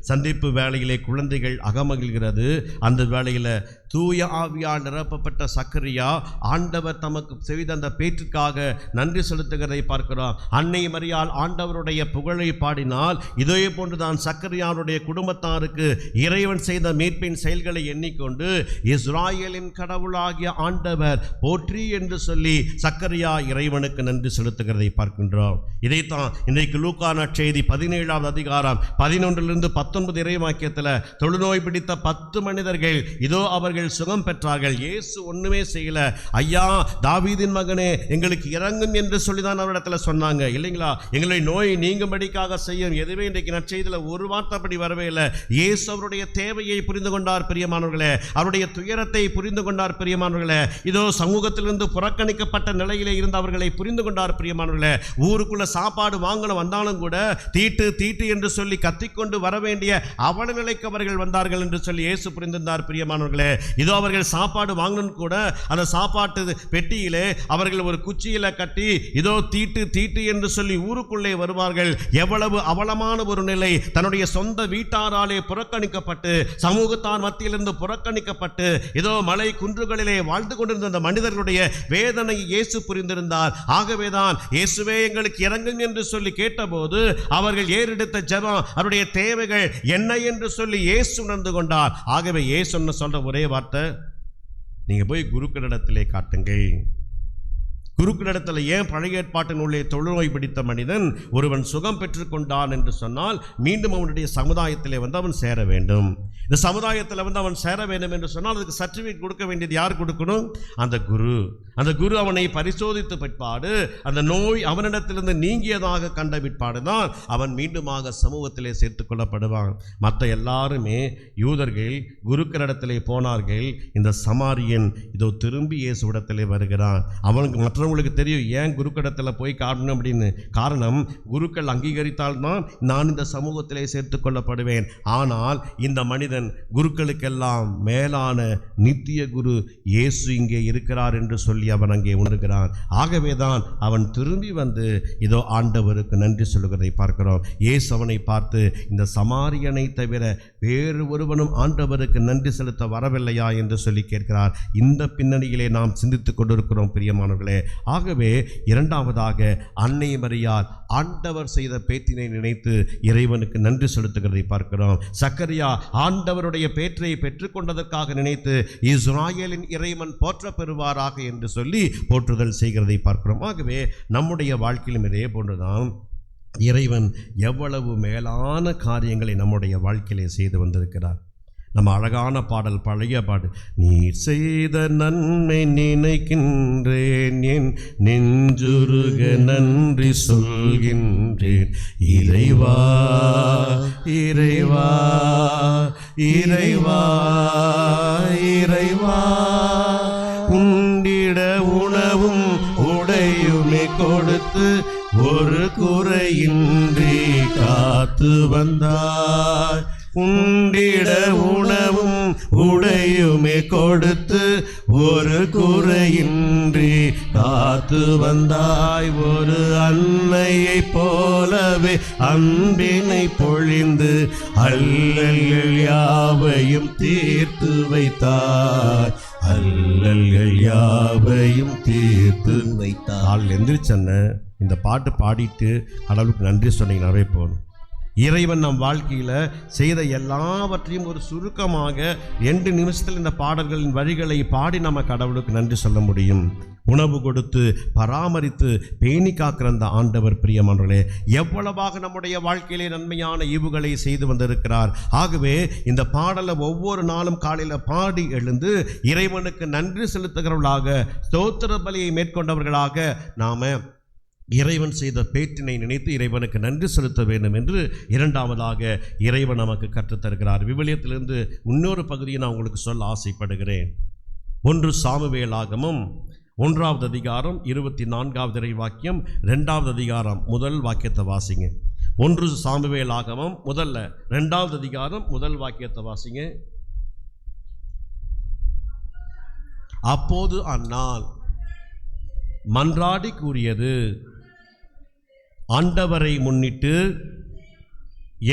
சந்திப்பு வேளையிலே குழந்தைகள் அகமகிழ்கிறது. அந்த வேளையில் தூய ஆவியால் நிரப்பப்பட்ட சக்கரியா ஆண்டவர் தமக்கு செய்த அந்த பேற்றுக்காக நன்றி செலுத்துகிறதை பார்க்கிறோம். அன்னை மரியாள் ஆண்டவருடைய புகழை பாடினால் இதே போன்றுதான் சக்கரியாவுடைய குடும்பத்தாருக்கு இறைவன் செய்த மீட்பின் செயல்களை எண்ணிக்கொண்டு இஸ்ராயேலின் கடவுளாகிய ஆண்டவர் போற்றி என்று சொல்லி சக்கரியா இறைவனுக்கு நன்றி செலுத்துகிறதை பார்க்கின்றோம். இதைத்தான் இன்றைக்கு லூக்கா நற்செய்தி 17ஆவது அதிகாரம் 11லிருந்து 19 இறைவாக்கியத்தில் தொழுநோய் பிடித்த 10 மனிதர்கள் இதோ அவர்கள் சுகம் பெற்றார்கள். இயேசு ஒண்ணுமே செய்யல. ஐயா தாவீதின் மகனே எங்களுக்கு இறங்கும் என்று சொல்லிதான் அவரிடத்துல சொன்னாங்க இல்லைங்களா? எங்களை நோய் நீங்கும்படிக்காக செய்யும். எதுவே இன்றைக்கு நற்செய்தியில் ஒரு வார்த்தைப்படி வரவே இல்லை. இயேசு அவருடைய தேவையை புரிந்து கொண்டார் பிரியமானவர்களே, அவருடைய துயரத்தை புரிந்து கொண்டார் பிரியமானவர்களே. இதோ சமூகத்திலிருந்து புறக்கணிக்கப்பட்ட நிலையிலே இருந்த அவர்களை புரிந்து கொண்டார் பிரியமானவர்களே. ஊருக்குள்ள சாப்பாடு வாங்கணும் வந்தாலும் கூட தீட்டு என்று சொல்லி கத்திக்கொண்டு வர வேண்டிய அவல நிலைக்கு அவர்கள் வந்தார்கள் என்று சொல்லி இயேசு புரிந்திருந்தார் பிரியமானவர்களே. இதோ அவர்கள் சாப்பாடு வாங்கணும் கூட அந்த சாப்பாட்டு பெட்டியிலே அவர்கள் ஒரு குச்சியில கட்டி இதோ தீட்டு என்று சொல்லி ஊருக்குள்ளே வருவார்கள். எவ்வளவு அவலமான ஒரு நிலை! தன்னுடைய சொந்த வீட்டாராலே புறக்கணிக்கப்பட்டு சமூகத்தார் மத்தியிலிருந்து புறக்கணிக்கப்பட்டு இதோ மலை குன்றுகளிலே வாழ்ந்து கொண்டிருந்த அந்த மனிதர்களுடைய வேதனை இயேசு புரிந்திருந்தார். ஆகவேதான் இயேசுவே எங்களுக்கு இறங்கும் என்று சொல்லி கேட்டபோது அவர்கள் ஏறெடுத்த ஜெபம் அவருடைய தேவைகள் என்ன என்று சொல்லி இயேசு உணர்ந்து கொண்டார். ஆகவே இயேசு சொல்ற ஒரே வார்த்தை, நீங்க போய் குருக்களிடத்திலே காட்டுங்கள். குருக்களிடத்தில் ஏன் பழைய ஏற்பாட்டின் உள்ளே தொழுநோய் பிடித்த மனிதன் ஒருவன் சுகம் பெற்றுக்கொண்டான் என்று சொன்னால் மீண்டும் அவனுடைய சமுதாயத்திலே வந்து அவன் சேர வேண்டும். இந்த சமுதாயத்தில் வந்து அவன் சேர வேண்டும் என்று சொன்னால் அதுக்கு சர்டிஃபிகேட் கொடுக்க வேண்டியது யார் கொடுக்கணும்? அந்த குரு. அந்த குரு அவனை பரிசோதித்த பிற்பாடு அந்த நோய் அவனிடத்திலிருந்து நீங்கியதாக கண்ட பிற்பாடு தான் அவன் மீண்டுமாக சமூகத்திலே சேர்த்து கொள்ளப்படுவான். மற்ற எல்லாருமே யூதர்கள் குருக்களிடத்திலே போனார்கள். இந்த சமாரியன் இதோ திரும்பி இயேசுவிடத்திலே வருகிறான். அவனுக்கு மற்றவங்களுக்கு தெரியும் ஏன் குருக்கிடத்தில் போய் காட்டணும் அப்படின்னு. காரணம், குருக்கள் அங்கீகரித்தால்தான் நான் இந்த சமூகத்திலே சேர்த்து கொள்ளப்படுவேன். ஆனால் இந்த மனிதன் குருக்களுக்கெல்லாம் மேலான நித்திய குரு இயேசு இங்கே இருக்கிறார் என்று சொல்லி அவன் அங்கே உணர்கிறான். ஆகவேதான் அவன் திரும்பி வந்து இதோ ஆண்டவருக்கு நன்றி சொல்லுகிறதை பார்க்கிறோம். இயேசு அவனை பார்த்து, இந்த சமாரியனை தவிர வேறு ஒருவனும் ஆண்டவருக்கு நன்றி செலுத்த வரவில்லையா என்று சொல்லி கேட்கிறார். இந்த பின்னணியிலே நாம் சிந்தித்துக் கொண்டிருக்கிறோம் பிரியமானவர்களே. ஆகவே இரண்டாவதாக அன்னை மரியாள் ஆண்டவர் செய்த பேற்றினை நினைத்து இறைவனுக்கு நன்றி செலுத்துகிறதை பார்க்கிறோம். சக்கரியா ஆண்டவருடைய பேற்றை பெற்றுக்கொண்டதற்காக நினைத்து இஸ்ராயேலின் இறைவன் போற்ற பெறுவாராக என்று சொல்லி போற்றுதல் செய்கிறதை பார்க்கிறோம். ஆகவே நம்முடைய வாழ்க்கையிலும் இதே போன்றுதான் இறைவன் எவ்வளவு மேலான காரியங்களை நம்முடைய வாழ்க்கையிலே செய்து வந்திருக்கிறார். நம்ம அழகான பாடல், பழைய பாடு, நீ செய்த நன்மை நினைக்கின்றேன், என் நெஞ்சுருக நன்றி சொல்கின்றேன். இறைவா இறைவா இறைவா இறைவா, உண்டிட உணவும் உடையுமே கொடுத்து ஒரு குறையின்றி காத்து வந்தாய். உண்டிட உணவும் உடையுமே கொடுத்து ஒரு குறையின்றி காத்து வந்தாய். ஒரு அன்னையை போலவே அன்பினை பொழிந்து அல்லல்கள் யாவையும் தீர்த்து வைத்தாய். அல்லல்கள் யாவையும் தீர்த்து வைத்தாய். காலையில் எந்திரிச்சன்ன இந்த பாட்டு பாடிட்டு கடவுளுக்கு நன்றி சொன்னீங்கன்னாவே போதும். இறைவன் நம் வாழ்க்கையில் செய்த எல்லாவற்றையும் ஒரு சுருக்கமாக 2 நிமிஷத்தில் இந்த பாடல்களின் வரிகளை பாடி நம்ம கடவுளுக்கு நன்றி சொல்ல முடியும். உணவு கொடுத்து பராமரித்து பேணி காக்கிற அந்த ஆண்டவர் பிரியமானவர்களே எவ்வளவாக நம்முடைய வாழ்க்கையிலே நன்மையான ஈவுகளை செய்து வந்திருக்கிறார். ஆகவே இந்த பாடலை ஒவ்வொரு நாளும் காலையில் பாடி எழுந்து இறைவனுக்கு நன்றி செலுத்துகிறவர்களாக, ஸ்தோத்திர பலியை மேற்கொண்டவர்களாக நாம் இறைவன் செய்த பேற்றினை நினைத்து இறைவனுக்கு நன்றி செலுத்த வேண்டும் என்று இரண்டாவதாக இறைவன் நமக்கு கற்றுத்தருகிறார். விவிலியத்திலிருந்து இன்னொரு பகுதியை நான் உங்களுக்கு சொல்ல ஆசைப்படுகிறேன். 1 சாமுவேலாகமம் 1ஆவது அதிகாரம் 24வது இறை வாக்கியம், 2வது அதிகாரம் 1 வாக்கியத்தை வாசிங்க. 1 சாமுவேலாகமம் 2வது அதிகாரம் 1 வாக்கியத்தை வாசிங்க. அப்போது அன்னாள் மன்றாடி கூறியது, ஆண்டவரை முன்னிட்டு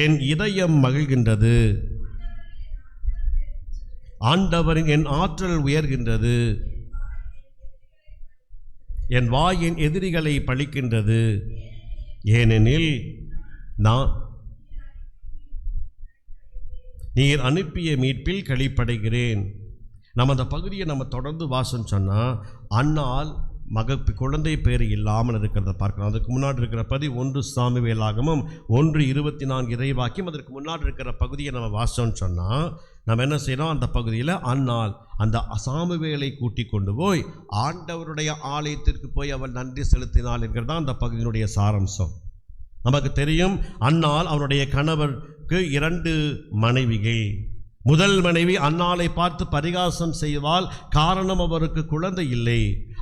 என் இதயம் மகிழ்கின்றது, ஆண்டவரின் என் ஆற்றல் உயர்கின்றது, என் வாயின் எதிரிகளை பழிக்கின்றது, ஏனெனில் நான் நீர் அனுப்பிய மீட்பில் களிப்படைகிறேன். நம்ம அந்த பகுதியை நம்ம தொடர்ந்து வாசம் சொன்னால் அன்னால் குழந்தை பேர் இல்லாமல் இருக்கிறத பார்க்கலாம். அதுக்கு முன்னாடி இருக்கிற பகுதி 1 சாமுவேலாகமம் 1:24 இறைவாக்கியம். அதற்கு முன்னாடி இருக்கிற பகுதியை நம்ம வாசம்னு சொன்னால் நம்ம என்ன செய்யணும், அந்த பகுதியில் அன்னாள் அந்த சாமுவேலை கூட்டி கொண்டு போய் ஆண்டவருடைய ஆலயத்திற்கு போய் அவள் நன்றி செலுத்தினாள் என்கிறது தான் அந்த பகுதியினுடைய சாராம்சம். நமக்கு தெரியும், அன்னாள் அவருடைய கணவருக்கு 2 மனைவிகள். முதல் மனைவி அன்னாளை பார்த்து பரிகாசம் செய்வாள். காரணம், அவருக்கு குழந்தை இல்லை.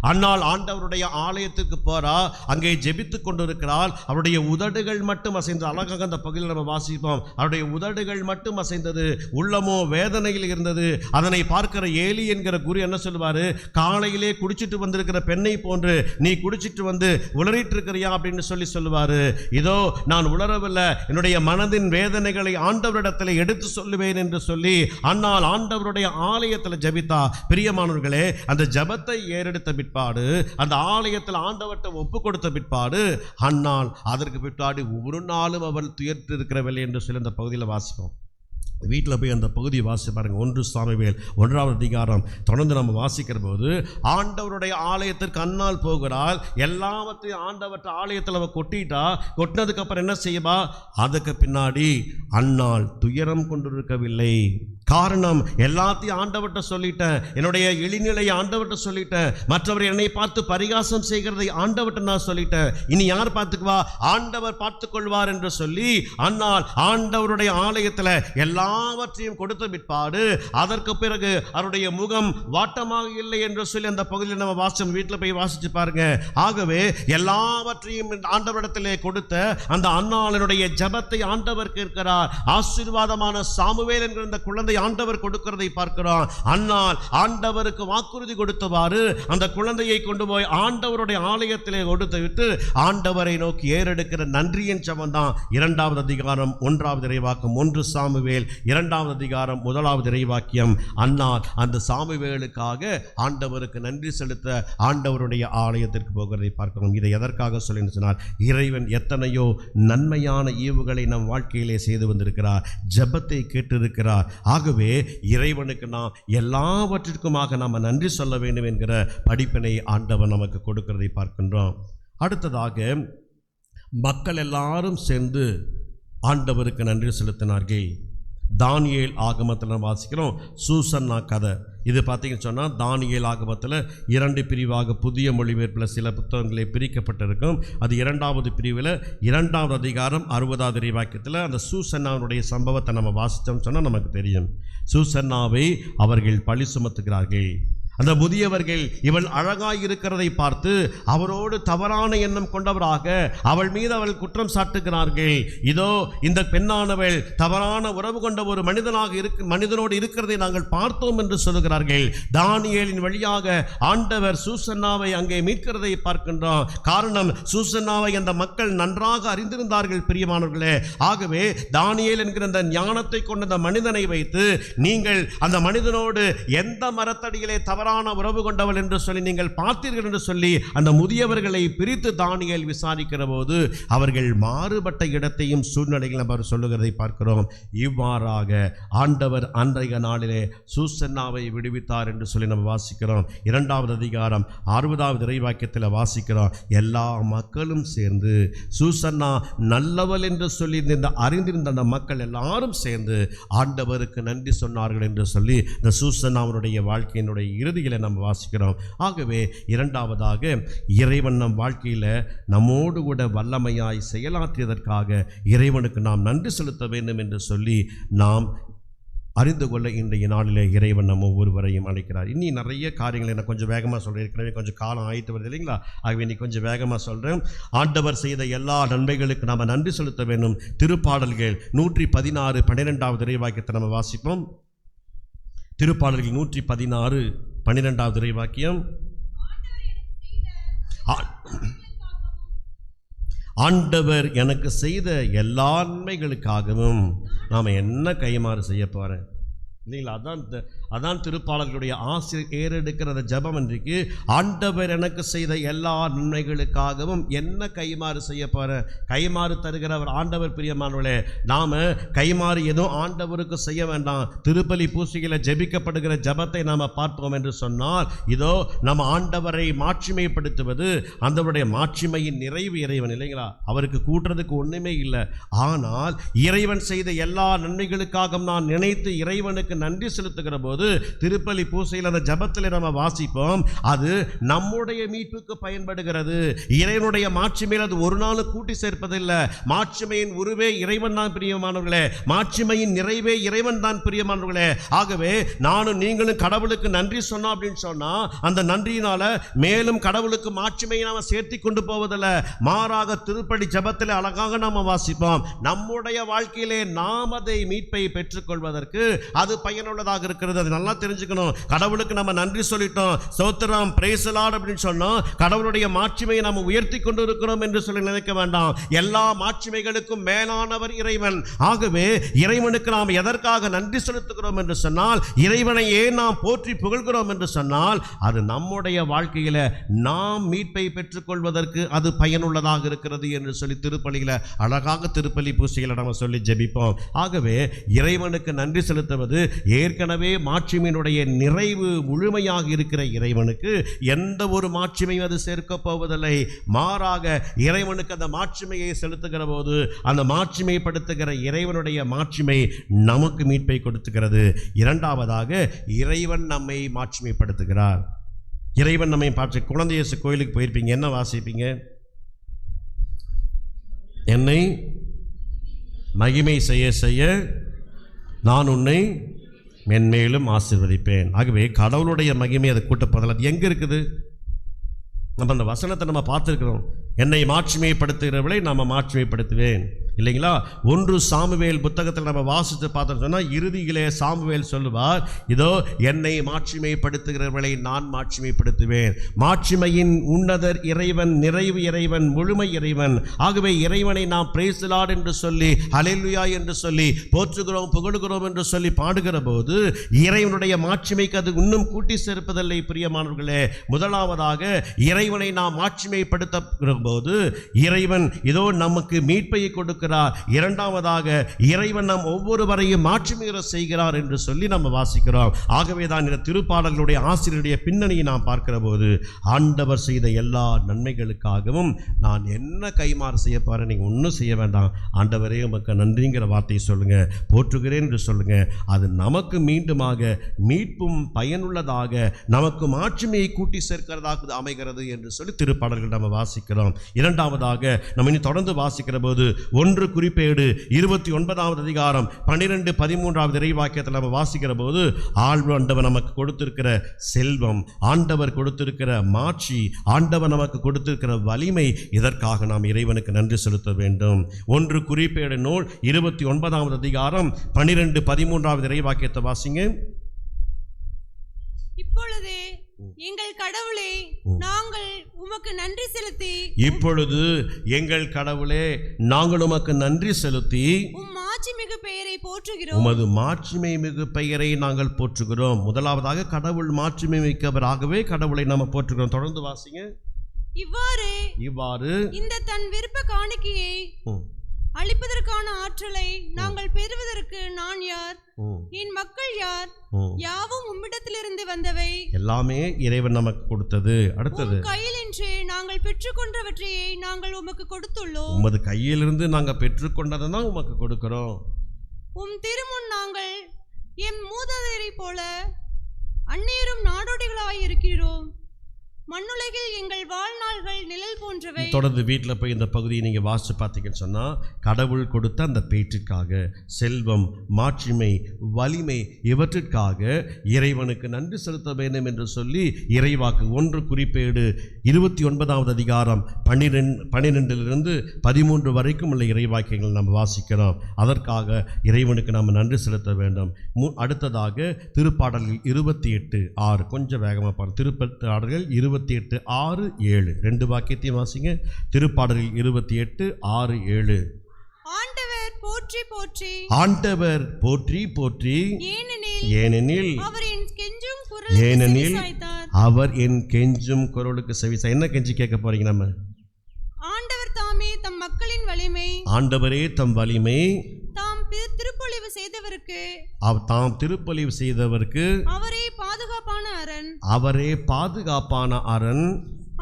அன்னாள் ஆண்டவருடைய ஆலயத்துக்கு போறா, அங்கே ஜெபித்து கொண்டிருக்கிறாள். அவருடைய உதடுகள் மட்டும் அசைந்தது. அழகாக அந்த பகுதியில் நம்ம வாசிப்போம். அவருடைய உதடுகள் மட்டும் அசைந்தது, உள்ளமோ வேதனையில் இருந்தது. அதனை பார்க்கிற ஏலி என்கிற குரு என்ன சொல்லுவாரு, காலையிலே குடிச்சிட்டு வந்திருக்கிற பெண்ணை போன்று நீ குடிச்சிட்டு வந்து உளறிட்டு இருக்கிறியா அப்படின்னு சொல்லுவாரு. இதோ நான் உளரவில்லை, என்னுடைய மனதின் வேதனைகளை ஆண்டவரிடத்தில் எடுத்து சொல்லுவேன் என்று சொல்லி அன்னால் ஆண்டவருடைய ஆலயத்தில் ஜெபித்தா. பிரியமானவர்களே, அந்த ஜெபத்தை ஏறெடுத்த பிற்பாடு, அந்த ஆலயத்தில் ஆண்டவர்கிட்ட ஒப்பு கொடுத்த பிற்பாடு, அன்னால் அதற்கு பிற்பாடு ஒரு நாளும் அவள் துயர்த்து இருக்கிறவில்லை என்று சொல்லி அந்த பகுதியில் வாசிப்போம். வீட்டில் போய் அந்த பகுதியை வாசி பாருங்கள். 1 சாமுவேல் 1வது அதிகாரம் தொடர்ந்து நம்ம வாசிக்கிற போது, ஆண்டவருடைய ஆலயத்திற்கு அன்னால் போகிறாள். எல்லாவற்றையும் ஆண்டவற்ற ஆலயத்தில் அவள் கொட்டினதுக்கு அப்புறம் என்ன செய்வா, அதுக்கு பின்னாடி அன்னால் துயரம் கொண்டிருக்கவில்லை. காரணம், எல்லாத்தையும் ஆண்டவர்கிட்ட சொல்லிட்டேன், என்னுடைய இழிநிலையை ஆண்டவர்கிட்ட சொல்லிட்டேன், மற்றவர் என்னை பார்த்து பரிகாசம் செய்கிறதை ஆண்டவர்கிட்ட நான் சொல்லிட்டேன், இனி யார் பார்த்துக்குவா, ஆண்டவர் பார்த்துக்கொள்வார் என்று சொல்லி அன்னால் ஆண்டவருடைய ஆலயத்தில் எல்லாவற்றையும் கொடுத்த பிற்பாடு அதற்கு பிறகு அவருடைய முகம் வாட்டமாக இல்லை என்று சொல்லி அந்த பகுதியில் நம்ம வாசம் வீட்டில் போய் வாசிச்சு பாருங்க. ஆகவே எல்லாவற்றையும் ஆண்டவரிடத்திலே கொடுத்த அந்த அன்னாளினுடைய ஜெபத்தை ஆண்டவர் கேட்கிறார். ஆசீர்வாதமான சாமுவேல் என்கிற அந்த குழந்தை ஆண்டவர் கொடுக்கிறதை பார்க்கிறோம். அன்னால் ஆண்டவருக்கு வாக்குறுதி கொடுத்தவாறு அந்த குழந்தையை கொண்டு போய் ஆண்டவருடைய ஆலயத்திலே கொடுத்து விட்டு ஆண்டவரை நோக்கி ஏறெடுக்கிற நன்றியின் ஜெபம் தான் 2வது அதிகாரம் 1வது இறைவாக்கம். 1 சாமுவேல் 2வது அதிகாரம் 1வது இறைவாக்கியம். அன்னால் அந்த சாமுவேலுக்காக ஆண்டவருக்கு நன்றி செலுத்த ஆண்டவருடைய ஆலயத்திற்கு போகிறதை பார்க்கிறோம். இதை எதற்காக சொல்லி சொன்னால், இறைவன் எத்தனையோ நன்மையான ஈவுகளை நம் வாழ்க்கையிலே செய்து வந்திருக்கிறார், ஜெபத்தை கேட்டிருக்கிறார். ஆகவே இறைவனுக்கு நாம் எல்லாவற்றிற்குமாக நாம் நன்றி சொல்ல வேண்டும் என்கிற படிப்பினை ஆண்டவர் நமக்கு கொடுக்கிறதை பார்க்கின்றோம். அடுத்ததாக மக்கள் எல்லாரும் சேர்ந்து ஆண்டவருக்கு நன்றி செலுத்தினார்கள். தானியேல் ஆகமத்தில் வாசிக்கிறோம் சூசன்னா கதை. இது பார்த்தீங்கன்னு சொன்னால் தானியேல் ஆகமத்தில் 2 பிரிவாக புதிய மொழிபெயர்ப்பில் சில புத்தகங்களே பிரிக்கப்பட்டிருக்கும். அது 2வது பிரிவில் 2வது அதிகாரம் 60வது இறைவாக்கியத்தில் அந்த சூசன்னாவுடைய சம்பவத்தை நம்ம வாசித்தோம்னு சொன்னால் நமக்கு தெரியும். சூசன்னாவை அவர்கள் பழி சுமத்துகிறார்கள். அந்த முதியவர்கள் இவள் அழகாய் இருக்கிறதை பார்த்து அவரோடு தவறான எண்ணம் கொண்டவராக அவள் மீது அவள் குற்றம் சாட்டுகிறார்கள். இதோ இந்த பெண்ணானவள் தவறான உறவு கொண்ட ஒரு மனிதனோடு இருக்கிறதை நாங்கள் பார்த்தோம் என்று சொல்லுகிறார்கள். தானியேலின் வழியாக ஆண்டவர் சூசன்னாவை அங்கே மீட்கிறதை பார்க்கின்றோம். காரணம், சூசன்னாவை அந்த மக்கள் நன்றாக அறிந்திருந்தார்கள் பிரியமானவர்களே. ஆகவே தானியேல் என்கிற அந்த ஞானத்தை கொண்ட அந்த மனிதனை வைத்து, நீங்கள் அந்த மனிதனோடு எந்த மரத்தடியிலே தவறான உறவு கொண்டவள் என்று சொல்லி நீங்கள் பார்த்தீர்கள் என்று சொல்லி அந்த முதியவர்களை பிரித்து தானியேல் விசாரிக்கிற போது அவர்கள் மாறுபட்ட இடத்தையும் சூழ்நிலைகள் நம்ம சொல்லுகிறதை பார்க்கிறோம். இவ்வாறாக ஆண்டவர் அன்றைய நாளிலே சூசன்னாவை விடுவித்தார் என்று சொல்லி நம்ம வாசிக்கிறோம். 2வது அதிகாரம் 60வது இறைவாக்கியத்தில் வாசிக்கிறோம். எல்லா மக்களும் சேர்ந்து சூசன்னா நல்லவள் என்று சொல்லி அறிந்திருந்த அந்த மக்கள் எல்லாரும் சேர்ந்து ஆண்டவருக்கு நன்றி சொன்னார்கள் என்று சொல்லி இந்த சூசன்னாவுடைய வாழ்க்கையினுடைய இறுதியில் நம்ம வாசிக்கிறோம். ஆகவே 2வதாக இறைவன் நம் வாழ்க்கையில் நம்மோடு கூட வல்லமையாய் செயலாற்றியதற்காக இறைவனுக்கு நாம் நன்றி செலுத்த வேண்டும் என்று சொல்லி நாம் அறிந்து கொள்ள இன்றைய நாளிலே இறைவன் நம்ம ஒவ்வொருவரையும் அழைக்கிறார். இனி நிறைய காரியங்களை நான் கொஞ்சம் வேகமாக சொல்கிறேன், ஏற்கனவே கொஞ்சம் காலம் ஆகிட்டு வருது இல்லைங்களா? ஆகவே இன்னைக்கு கொஞ்சம் வேகமாக சொல்கிறேன். ஆண்டவர் செய்த எல்லா நன்மைகளுக்கு நாம் நன்றி செலுத்த வேண்டும். திருப்பாடல்கள் 116 12வது இறைவாக்கியத்தை நம்ம வாசிப்போம். திருப்பாடல்கள் 116 12வது இறைவாக்கியம். ஆண்டவர் எனக்கு செய்த எல்லா நன்மைகளுக்காகவும் நாம் என்ன கைமாறு செய்ய போகிறேன் இல்லைங்களா? அதான் திருப்பாளர்களுடைய ஆசிரியர் ஏறெடுக்கிற அந்த ஜெபம். இன்றைக்கு ஆண்டவர் எனக்கு செய்த எல்லா நன்மைகளுக்காகவும் என்ன கைமாறு செய்ய போகிற? கைமாறு தருகிறவர் ஆண்டவர். பிரியமானவர்களே, நாம் கைமாறு எதுவும் ஆண்டவருக்கு செய்ய வேண்டாம். திருப்பலி பூசையில் ஜெபிக்கப்படுகிற ஜெபத்தை நாம் பார்ப்போம் என்று சொன்னால், இதோ நம்ம ஆண்டவரை மாட்சிமைப்படுத்துவது அந்தவருடைய மாட்சிமையின் நிறைவு இறைவன் இல்லைங்களா? அவருக்கு கூட்டுறதுக்கு ஒன்றுமே இல்லை. ஆனால் இறைவன் செய்த எல்லா நன்மைகளுக்காகவும் நான் நினைத்து இறைவனுக்கு நன்றி செலுத்துகிற போது திருப்பலி பூசையில் அந்த ஜெபத்தில் நம்ம வாசிப்போம், அது நம்முடைய மீட்புக்கு பயன்படுகிறது. இறைவனுடைய மாட்சிமையில் அது ஒரு நாள் கூட்டி சேர்ப்பதில்லை. மாட்சிமையின் உருவே இறைவன் தான் பிரியமானவர்களே, மாட்சிமையின் நிறைவே இறைவன் தான் பிரியமானவர்களே. ஆகவே நானும் நீங்களும் கடவுளுக்கு நன்றி சொன்னோம் அப்படின்னு சொன்னா அந்த நன்றியினால மேலும் கடவுளுக்கு மாட்சிமையை நாம சேர்த்தி கொண்டு போவதில்லை. மாறாக திருப்பலி ஜெபத்தில் அழகாக நாம வாசிப்போம், நம்முடைய வாழ்க்கையிலே நாம் அதை மீட்பை பெற்றுக்கொள்வதற்கு அது பயனுள்ளதாக இருக்கிறது. அது நல்லா தெரிஞ்சுக்கணும். கடவுளுக்கு நம்ம நன்றி சொல்லிட்டோம், ஸ்தோத்திரம் பிரைஸ் தி லார்ட் அப்படின்னு சொன்னோம், கடவுளுடைய மாட்சிமையை நாம் உயர்த்தி கொண்டு இருக்கிறோம் என்று சொல்லி நினைக்க வேண்டாம். எல்லா மாட்சிமைகளுக்கும் மேலானவர் இறைவன். ஆகவே இறைவனுக்கு நாம் எதற்காக நன்றி செலுத்துகிறோம் என்று சொன்னால், இறைவனை ஏன் நாம் போற்றி புகழ்கிறோம் என்று சொன்னால், அது நம்முடைய வாழ்க்கையில நாம் மீட்பை பெற்றுக்கொள்வதற்கு அது பயனுள்ளதாக இருக்கிறது என்று சொல்லி திருப்பலியில அழகாக திருப்பலி பூசைகளை நம்ம சொல்லி ஜெபிப்போம். ஆகவே இறைவனுக்கு நன்றி செலுத்துவது ஏற்கனவே மாட்சிமையினுடைய நிறைவு முழுமையாக இருக்கிற இறைவனுக்கு எந்த ஒரு மாட்சிமையும் அது சேர்க்கப் போவதில்லை. மாறாக இறைவனுக்கு அந்த மாட்சிமையை செலுத்துகிற போது அந்த மாட்சிமைப்படுத்துகிற இறைவனுடைய மாட்சிமை நமக்கு மீட்பை கொடுத்துகிறது. இரண்டாவதாக இறைவன் நம்மை மாட்சிமைப்படுத்துகிறார். இறைவன் நம்மை பார்த்து, குழந்தை இயேசு கோயிலுக்கு போயிருப்பீங்க, என்ன வாசிப்பீங்க? என்னை மகிமை செய்ய செய்ய நான் உன்னை மென்மேலும் ஆசீர்வதிப்பேன். ஆகவே கடவுளுடைய மகிமை அதை கூட்டப்பதில் அது எங்கே இருக்குது? நம்ம அந்த வசனத்தை நம்ம பார்த்துருக்கிறோம். என்னை மாட்சிமைப்படுத்துகிறவளை நாம் மாட்சிமைப்படுத்துவேன் இல்லைங்களா? 1 சாமுவேல் புத்தகத்தில் நம்ம வாசித்து பார்த்தோம்னு சொன்னால் இறுதியிலே சாமுவேல் சொல்லுவார், இதோ என்னை மாட்சிமைப்படுத்துகிறவர்களை நான் மாட்சிமைப்படுத்துவேன். மாட்சிமையின் உன்னதர் இறைவன், நிறைவு இறைவன், முழுமை இறைவன். ஆகவே இறைவனை நாம் பிரைஸ் தி லார்ட் என்று சொல்லி, ஹல்லேலூயா என்று சொல்லி போற்றுகிறோம், புகழுகிறோம் என்று சொல்லி பாடுகிற போது இறைவனுடைய மாட்சிமைக்கு அது இன்னும் கூட்டி சேர்ப்பதில்லை. பிரியமானவர்களே, முதலாவதாக இறைவனை நாம் மாட்சிமைப்படுத்துகிற போது இறைவன் இதோ நமக்கு மீட்பை கொடுக்க, இரண்டாவதாக இறைவன் நம் ஒவ்வொருவரையும் மாட்சிமை செய்கிறார் என்று சொல்லி நம்ம வாசிக்கிறோம். ஆகவே தான் இந்த திருப்பாடல்களுடைய ஆசிரியருடைய பின்னணியை நாம் பார்க்கிற போது ஆண்டவர் செய்த எல்லா நன்மைகளுக்காகவும் நான் என்ன கைமாறு செய்ய போறேன், நீங்க ஒன்றும் செய்ய வேண்டாம், ஆண்டவரே உமக்கு நன்றிங்கிற வார்த்தையை சொல்லுங்க, போற்றுகிறேன் என்று சொல்லுங்க. அது நமக்கு மீண்டுமாக மீட்பும் பயனுள்ளதாக நமக்கு மாட்சிமையை கூட்டி சேர்க்கிறதாக அமைகிறது என்று சொல்லி திருப்பாடல்கள் நம்ம வாசிக்கிறோம். இரண்டாவதாக நம்ம இனி தொடர்ந்து வாசிக்கிற போது 1 குறிப்பேடு 29வது அதிகாரம் 12-13வது இறைவாக்கியத்தில் நம்ம வாசிக்கிற போது ஆண்டவர் நமக்கு கொடுத்திருக்கிற செல்வம், ஆண்டவர் கொடுத்திருக்கிற மாட்சி, ஆண்டவர் நமக்கு கொடுத்திருக்கிற வலிமை, இதற்காக நாம் இறைவனுக்கு நன்றி செலுத்த வேண்டும். 1 குறிப்பேடு நூல் 29வது அதிகாரம் 12-13வது இறைவாக்கியத்தை வாசிங்க. இப்பொழுதே எங்கள் கடவுளே, நாங்கள் உமக்கு நன்றி செலுத்தி, இப்பொழுது எங்கள் கடவுளே நாங்கள் உமக்கு நன்றி செலுத்தி உம் மாட்சிமிகு பெயரை போற்றுகிறோம். உமது மாட்சிமை மிகு பெயரை நாங்கள் போற்றுகிறோம். முதலாவதாக கடவுள் மாட்சிமை மிக்கவராகவே கடவுளை நாம் போற்றுகிறோம். தொடர்ந்து வாசிங்க. இவ்வாறு இந்த தன் விருப்ப காணிக்கையை அளிப்பதற்கான ஆற்றலை நாங்கள் பெறுவதற்கு நான் யார், என் மக்கள் யார், யாவும் உம்மிடத்திலிருந்து வந்தவை, எல்லாமே இறைவன் நமக்கு கொடுத்தது. அடுத்தது, கையிலின்றே நாங்கள் பெற்றுக்கொண்டவற்றையே நாங்கள் உமக்கு கொடுத்துள்ளோம். உமது கையிலிருந்து நாங்கள் பெற்றுக்கொண்டதை தான் உமக்கு கொடுக்கிறோம். உம் திருமுன் நாங்கள் எம் மூதாதையரை போல அந்நேரம் நாடோடிகளாயிருக்கிறோம். மண்ணுலகில் எங்கள் வாழ்நாள்கள் நிழல் போன்றவை. தொடர்ந்து வீட்டில் போய் இந்த பகுதியை நீங்கள் வாசித்து பார்த்தீங்கன்னு சொன்னால் கடவுள் கொடுத்த அந்த பேற்றிற்காக, செல்வம், மாட்சிமை, வலிமை, இவற்றிற்காக இறைவனுக்கு நன்றி செலுத்த வேண்டும் என்று சொல்லி இறைவாக்கு 1 குறிப்பேடு 29வது அதிகாரம் 12 13 வரைக்கும் உள்ள இறைவாக்கியங்கள் நாம் வாசிக்கிறோம். அதற்காக இறைவனுக்கு நாம் நன்றி செலுத்த வேண்டும். அடுத்ததாக திருப்பாடல்கள் 28:6, கொஞ்சம் வேகமாக பாருங்கள். திருப்பாடல்கள் 28:6-7 2 வாக்கியத்தையும் வாசிங்க. திருப்பாடலில் 28:6-7. ஆண்டவர் போற்றி போற்றி, ஆண்டவர் போற்றி போற்றி, ஏனெனில் அவர் என் கெஞ்சும் குரலுக்கு செவிசாய்த்தார். என்ன கெஞ்சி கேட்க போறீங்க? நம்ம ஆண்டவர் தாமே தம் மக்களின் வலிமை, ஆண்டவரே தம் வலிமை, தாம் திருப்பொழிவு செய்தவருக்கு, தாம் திருப்பொழிவு செய்தவருக்கு அவரே பாதுகாப்பான அரண், அவரே பாதுகாப்பான அரண்.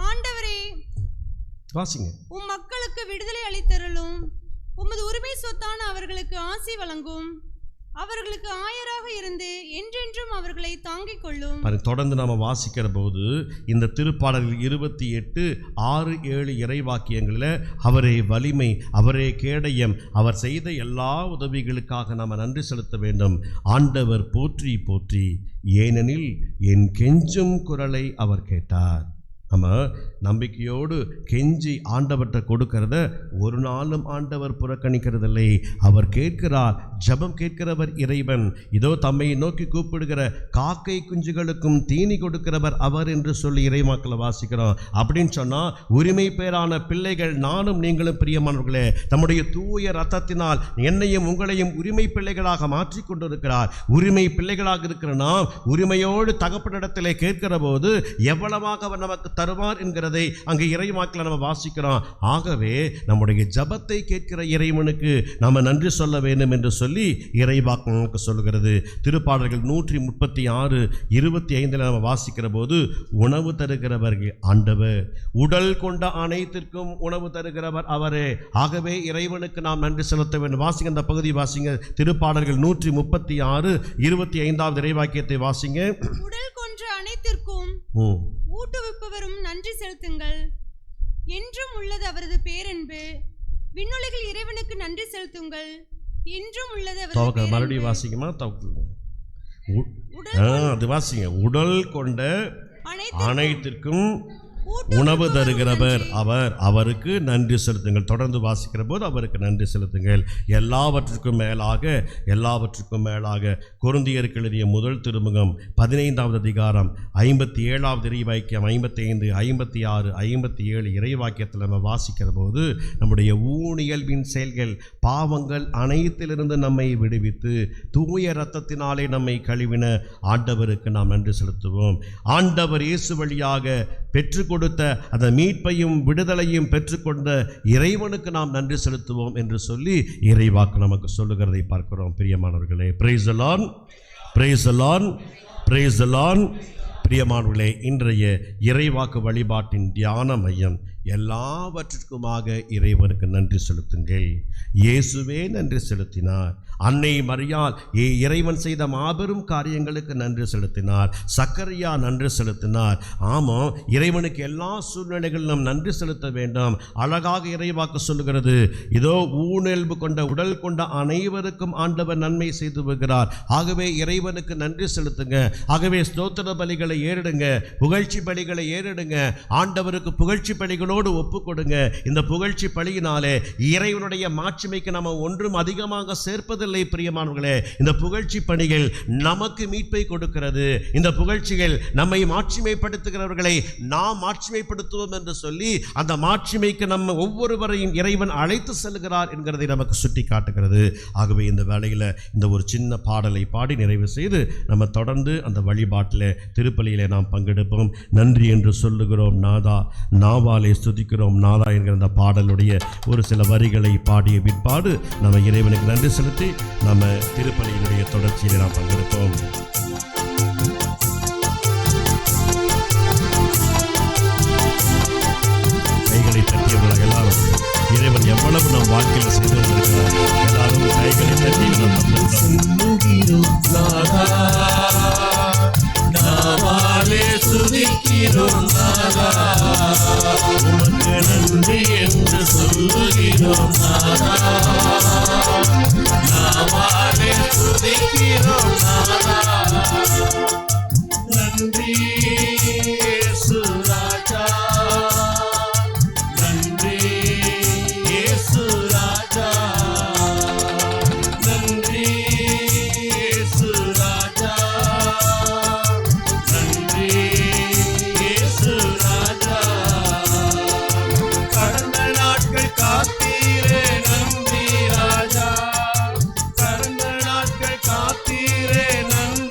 ஆண்டவரே வாசிங்க. உம் மக்களுக்கு விடுதலை அளித்தருளும், உமது உரிமை சொத்தான அவர்களுக்கு ஆசி வழங்கும், அவர்களுக்கு ஆயராக இருந்து என்றென்றும் அவர்களை தாங்கிக் கொள்ளும். தொடர்ந்து நாம வாசிக்கிற போது இந்த திருப்பாடலில் 28:6-7 இறைவாக்கியங்களில் அவரே வலிமை, அவரே கேடயம், அவர் செய்த எல்லா உதவிகளுக்காக நாம் நன்றி செலுத்த வேண்டும். ஆண்டவர் போற்றி போற்றி, ஏனெனில் என் கெஞ்சும் குரலை அவர் கேட்டார். நம்ம நம்பிக்கையோடு கெஞ்சி ஆண்டவர்கிட்ட கொடுக்கிறத ஒரு நாளும் ஆண்டவர் புறக்கணிக்கிறதில்லை. அவர் கேட்கிறார். ஜெபம் கேட்கிறவர் இறைவன். இதோ தம்மை நோக்கி கூப்பிடுகிற காக்கை குஞ்சுகளுக்கும் தீனி கொடுக்கிறவர் அவர் என்று சொல்லி இறைவாக்கில் வாசிக்கிறோம். அப்படின்னு சொன்னால் உரிமை பேரான பிள்ளைகள் நானும் நீங்களும் பிரியமானவர்களே, நம்முடைய தூய ரத்தத்தினால் என்னையும் உங்களையும் உரிமை பிள்ளைகளாக மாற்றி கொண்டிருக்கிறார். உரிமை பிள்ளைகளாக இருக்கிற நாம் உரிமையோடு தகப்பனிடத்திலே கேட்கிற போது எவ்வளவாக அவர் நமக்கு தருவார் என்கிறதை அங்கே இறைவாக்கில் நம்ம வாசிக்கிறோம். ஆகவே நம்முடைய ஜபத்தை கேட்கிற இறைவனுக்கு நாம் நன்றி சொல்ல வேண்டும் என்று சொல்லி இறைவாக்கு நமக்கு சொல்கிறது. திருப்பாடல்கள் 136:25 நம்ம வாசிக்கிற போது, உணவு தருகிறவர்கள் ஆண்டவர், உடல் கொண்ட அனைத்திற்கும் உணவு தருகிறவர் அவரே. ஆகவே இறைவனுக்கு நாம் நன்றி செலுத்த வேண்டும். வாசிங்க, அந்த பகுதி வாசிங்க. திருப்பாடல்கள் 136:25 இறைவாக்கியத்தை வாசிங்க. உடல் கொன்ற அனைத்திற்கும் ஊட்டுவிப்பவரும் நன்றி செலுத்துங்கள், என்றும் உள்ளது அவரது பேரன்பு. விண்ணுலகில் இறைவனுக்கு நன்றி செலுத்துங்கள், என்றும் உள்ளது அவரது. மறுபடியும் வாசிக்குமா? அது வாசிங்க. உடல் கொண்ட அனைத்திற்கும் உணவு தருகிறவர் அவர், அவருக்கு நன்றி செலுத்துங்கள். தொடர்ந்து வாசிக்கிற போது அவருக்கு நன்றி செலுத்துங்கள். எல்லாவற்றுக்கும் மேலாக கொரிந்தியருக்கு எழுதிய முதல் திருமுகம் 15வது அதிகாரம் 57வது இறைவாக்கியம் 55, 56, 57 இறைவாக்கியத்தில் நம்ம வாசிக்கிற போது, நம்முடைய ஊனியல்பின் செயல்கள் பாவங்கள் அனைத்திலிருந்து நம்மை விடுவித்து தூய இரத்தத்தினாலே நம்மை கழுவின ஆண்டவருக்கு நாம் நன்றி செலுத்துவோம். ஆண்டவர் இயேசு வழியாக பெற்று கொடுத்த அந்த மீட்பையும் விடுதலையும் பெற்றுக்கொண்ட இறைவனுக்கு நாம் நன்றி செலுத்துவோம் என்று சொல்லி இறைவாக்கு நமக்கு சொல்லுகிறதை பார்க்கிறோம். பிரியமானவர்களே, praise the Lord, praise the Lord, praise the Lord. பிரியமானவர்களே, இன்றைய இறைவாக்கு வழிபாட்டின் தியான மையம், எல்லாவற்றிற்குமாக இறைவனுக்கு நன்றி செலுத்துங்கள். இயேசுவே நன்றி செலுத்தினார். அன்னை மரியாள் இறைவன் செய்த மாபெரும் காரியங்களுக்கு நன்றி செலுத்தினார். சக்கரியா நன்றி செலுத்தினார். ஆமாம், இறைவனுக்கு எல்லா சூழ்நிலைகளிலும் நன்றி செலுத்த வேண்டும். அழகாக இறைவாக்கு சொல்லுகிறது, இதோ ஊனெல்பு கொண்ட உடல் கொண்ட அனைவருக்கும் ஆண்டவர் நன்மை செய்து வருகிறார். ஆகவே இறைவனுக்கு நன்றி செலுத்துங்க. ஆகவே ஸ்தோத்திர பலிகளை ஏறிடுங்க, புகழ்ச்சி பலிகளை ஏறிடுங்க. ஆண்டவருக்கு புகழ்ச்சி பலிகளோடு ஒப்பு கொடுங்க. இந்த புகழ்ச்சி பலியினாலே இறைவனுடைய மாட்சிமைக்கு நம்ம ஒன்றும் அதிகமாக சேர்ப்பதில்லை. பிரியமானவர்களே, இந்த புகழ்ச்சி பணிகள் நமக்கு மீட்பை கொடுக்கிறது. இந்த புகழ்ச்சிகள் நம்மை மாட்சிமைப்படுத்துகிறவர்களை நாம் மாட்சிமைப்படுத்துவோம் என்று சொல்லி அந்த மாட்சிமைக்கு நம்ம ஒவ்வொருவரையும் இறைவன் அழைத்து செல்கிறார் என்கிறதை நமக்கு சுட்டி காட்டுகிறது. ஆகவே இந்த வேளையில் இந்த ஒரு சின்ன பாடலை பாடி நிறைவு செய்து நம்ம தொடர்ந்து அந்த வழிபாட்டில் திருப்பலியிலே நாம் பங்கெடுப்போம். நன்றி என்று சொல்லுகிறோம் நாதா, நாவாலே ஸ்துதிக்கிறோம் நாதா என்கிற அந்த பாடலுடைய ஒரு சில வரிகளை பாடிய பிற்பாடு நம்ம இறைவனுக்கு நன்றி செலுத்தி நம்ம திருப்பலியினுடைய தொடர்ச்சியில் நாம் பங்கெடுப்போம். கைகளை தட்டியவர்களாக எல்லாரும் இறைவன் எவ்வளவு நம் வாழ்க்கையில் செய்து வந்திருக்கிறார். எல்லாரும் கைகளை தட்டி உமக்கு நன்றி என்று சொல்லுகிறோம் நாதா, நாவாலே துதிக்கிறோம் நாதா. நன்றி இயேசு ராஜா, நன்றி இயேசு ராஜா, நன்றி இயேசு ராஜா, நன்றி இயேசு ராஜா. கடந்த நாட்கள் காத்தீரே நன்றி ராஜா, கடந்த நாட்கள் காத்தீரே நன்றி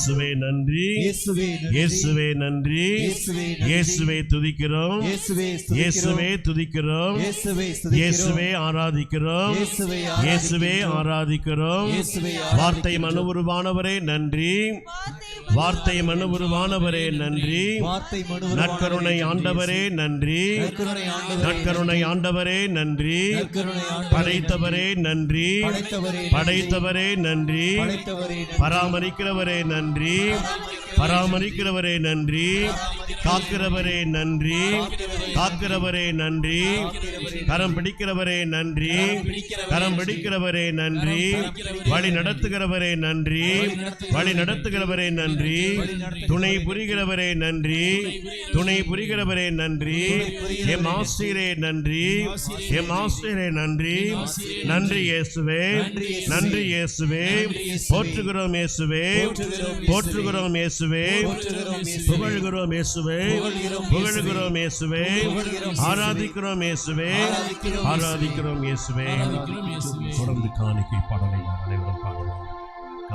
இயேசுவே நன்றி, இயேசுவே நன்றி, இயேசுவே நன்றி, இயேசுவே நன்றி, இயேசுவே துதிக்கிறோம், இயேசுவே இயேசுவே துதிக்கிறோம், இயேசுவே ஸ்துதிக்கிறோம், இயேசுவே ஆராதிக்கிறோம், இயேசுவே இயேசுவே ஆராதிக்கிறோம். இயேசுவே வார்த்தை மனு உருவானவரே நன்றி, வார்த்தை மனு உருவானவரே நன்றி, வார்த்தை மனு நற்கருணை ஆண்டவரே நன்றி, நற்கருணை ஆண்டவரே, நற்கருணை ஆண்டவரே நன்றி, நற்கருணை ஆண்டவரே, படைத்தவரே நன்றி, படைத்தவரே, படைத்தவரே நன்றி, படைத்தவரே, பராமரிக்கிறவரே நன்றி, பராமரிக்கிறவரே நன்றி, காக்கிறவரே நன்றி, காக்கிறவரே நன்றி, கரம் பிடிக்கிறவரே நன்றி, கரம் பிடிக்கிறவரே நன்றி, வழி நடத்துகிறவரே நன்றி, வழி நடத்துகிறவரே நன்றி, துணை புரிகிறவரே நன்றி, துணை புரிகிறவரே நன்றி, எம் ஆசிரியரே நன்றி, எம் ஆசிரியரே நன்றி, நன்றி இயேசுவே, நன்றி இயேசுவே, போற்றுகிறோம் இயேசுவே, போற்றுகிறோம் இயேசுவே, புகழ்கிறோம் இயேசுவே, புகழ்கிறோம் இயேசுவே, ஆராதிக்கிறோம் இயேசுவே, ஆராதிக்கிறோம் இயேசுவே. தொடர்ந்து காணிக்கை பாடலை நாம் அனைவரும் பாடுவோம்.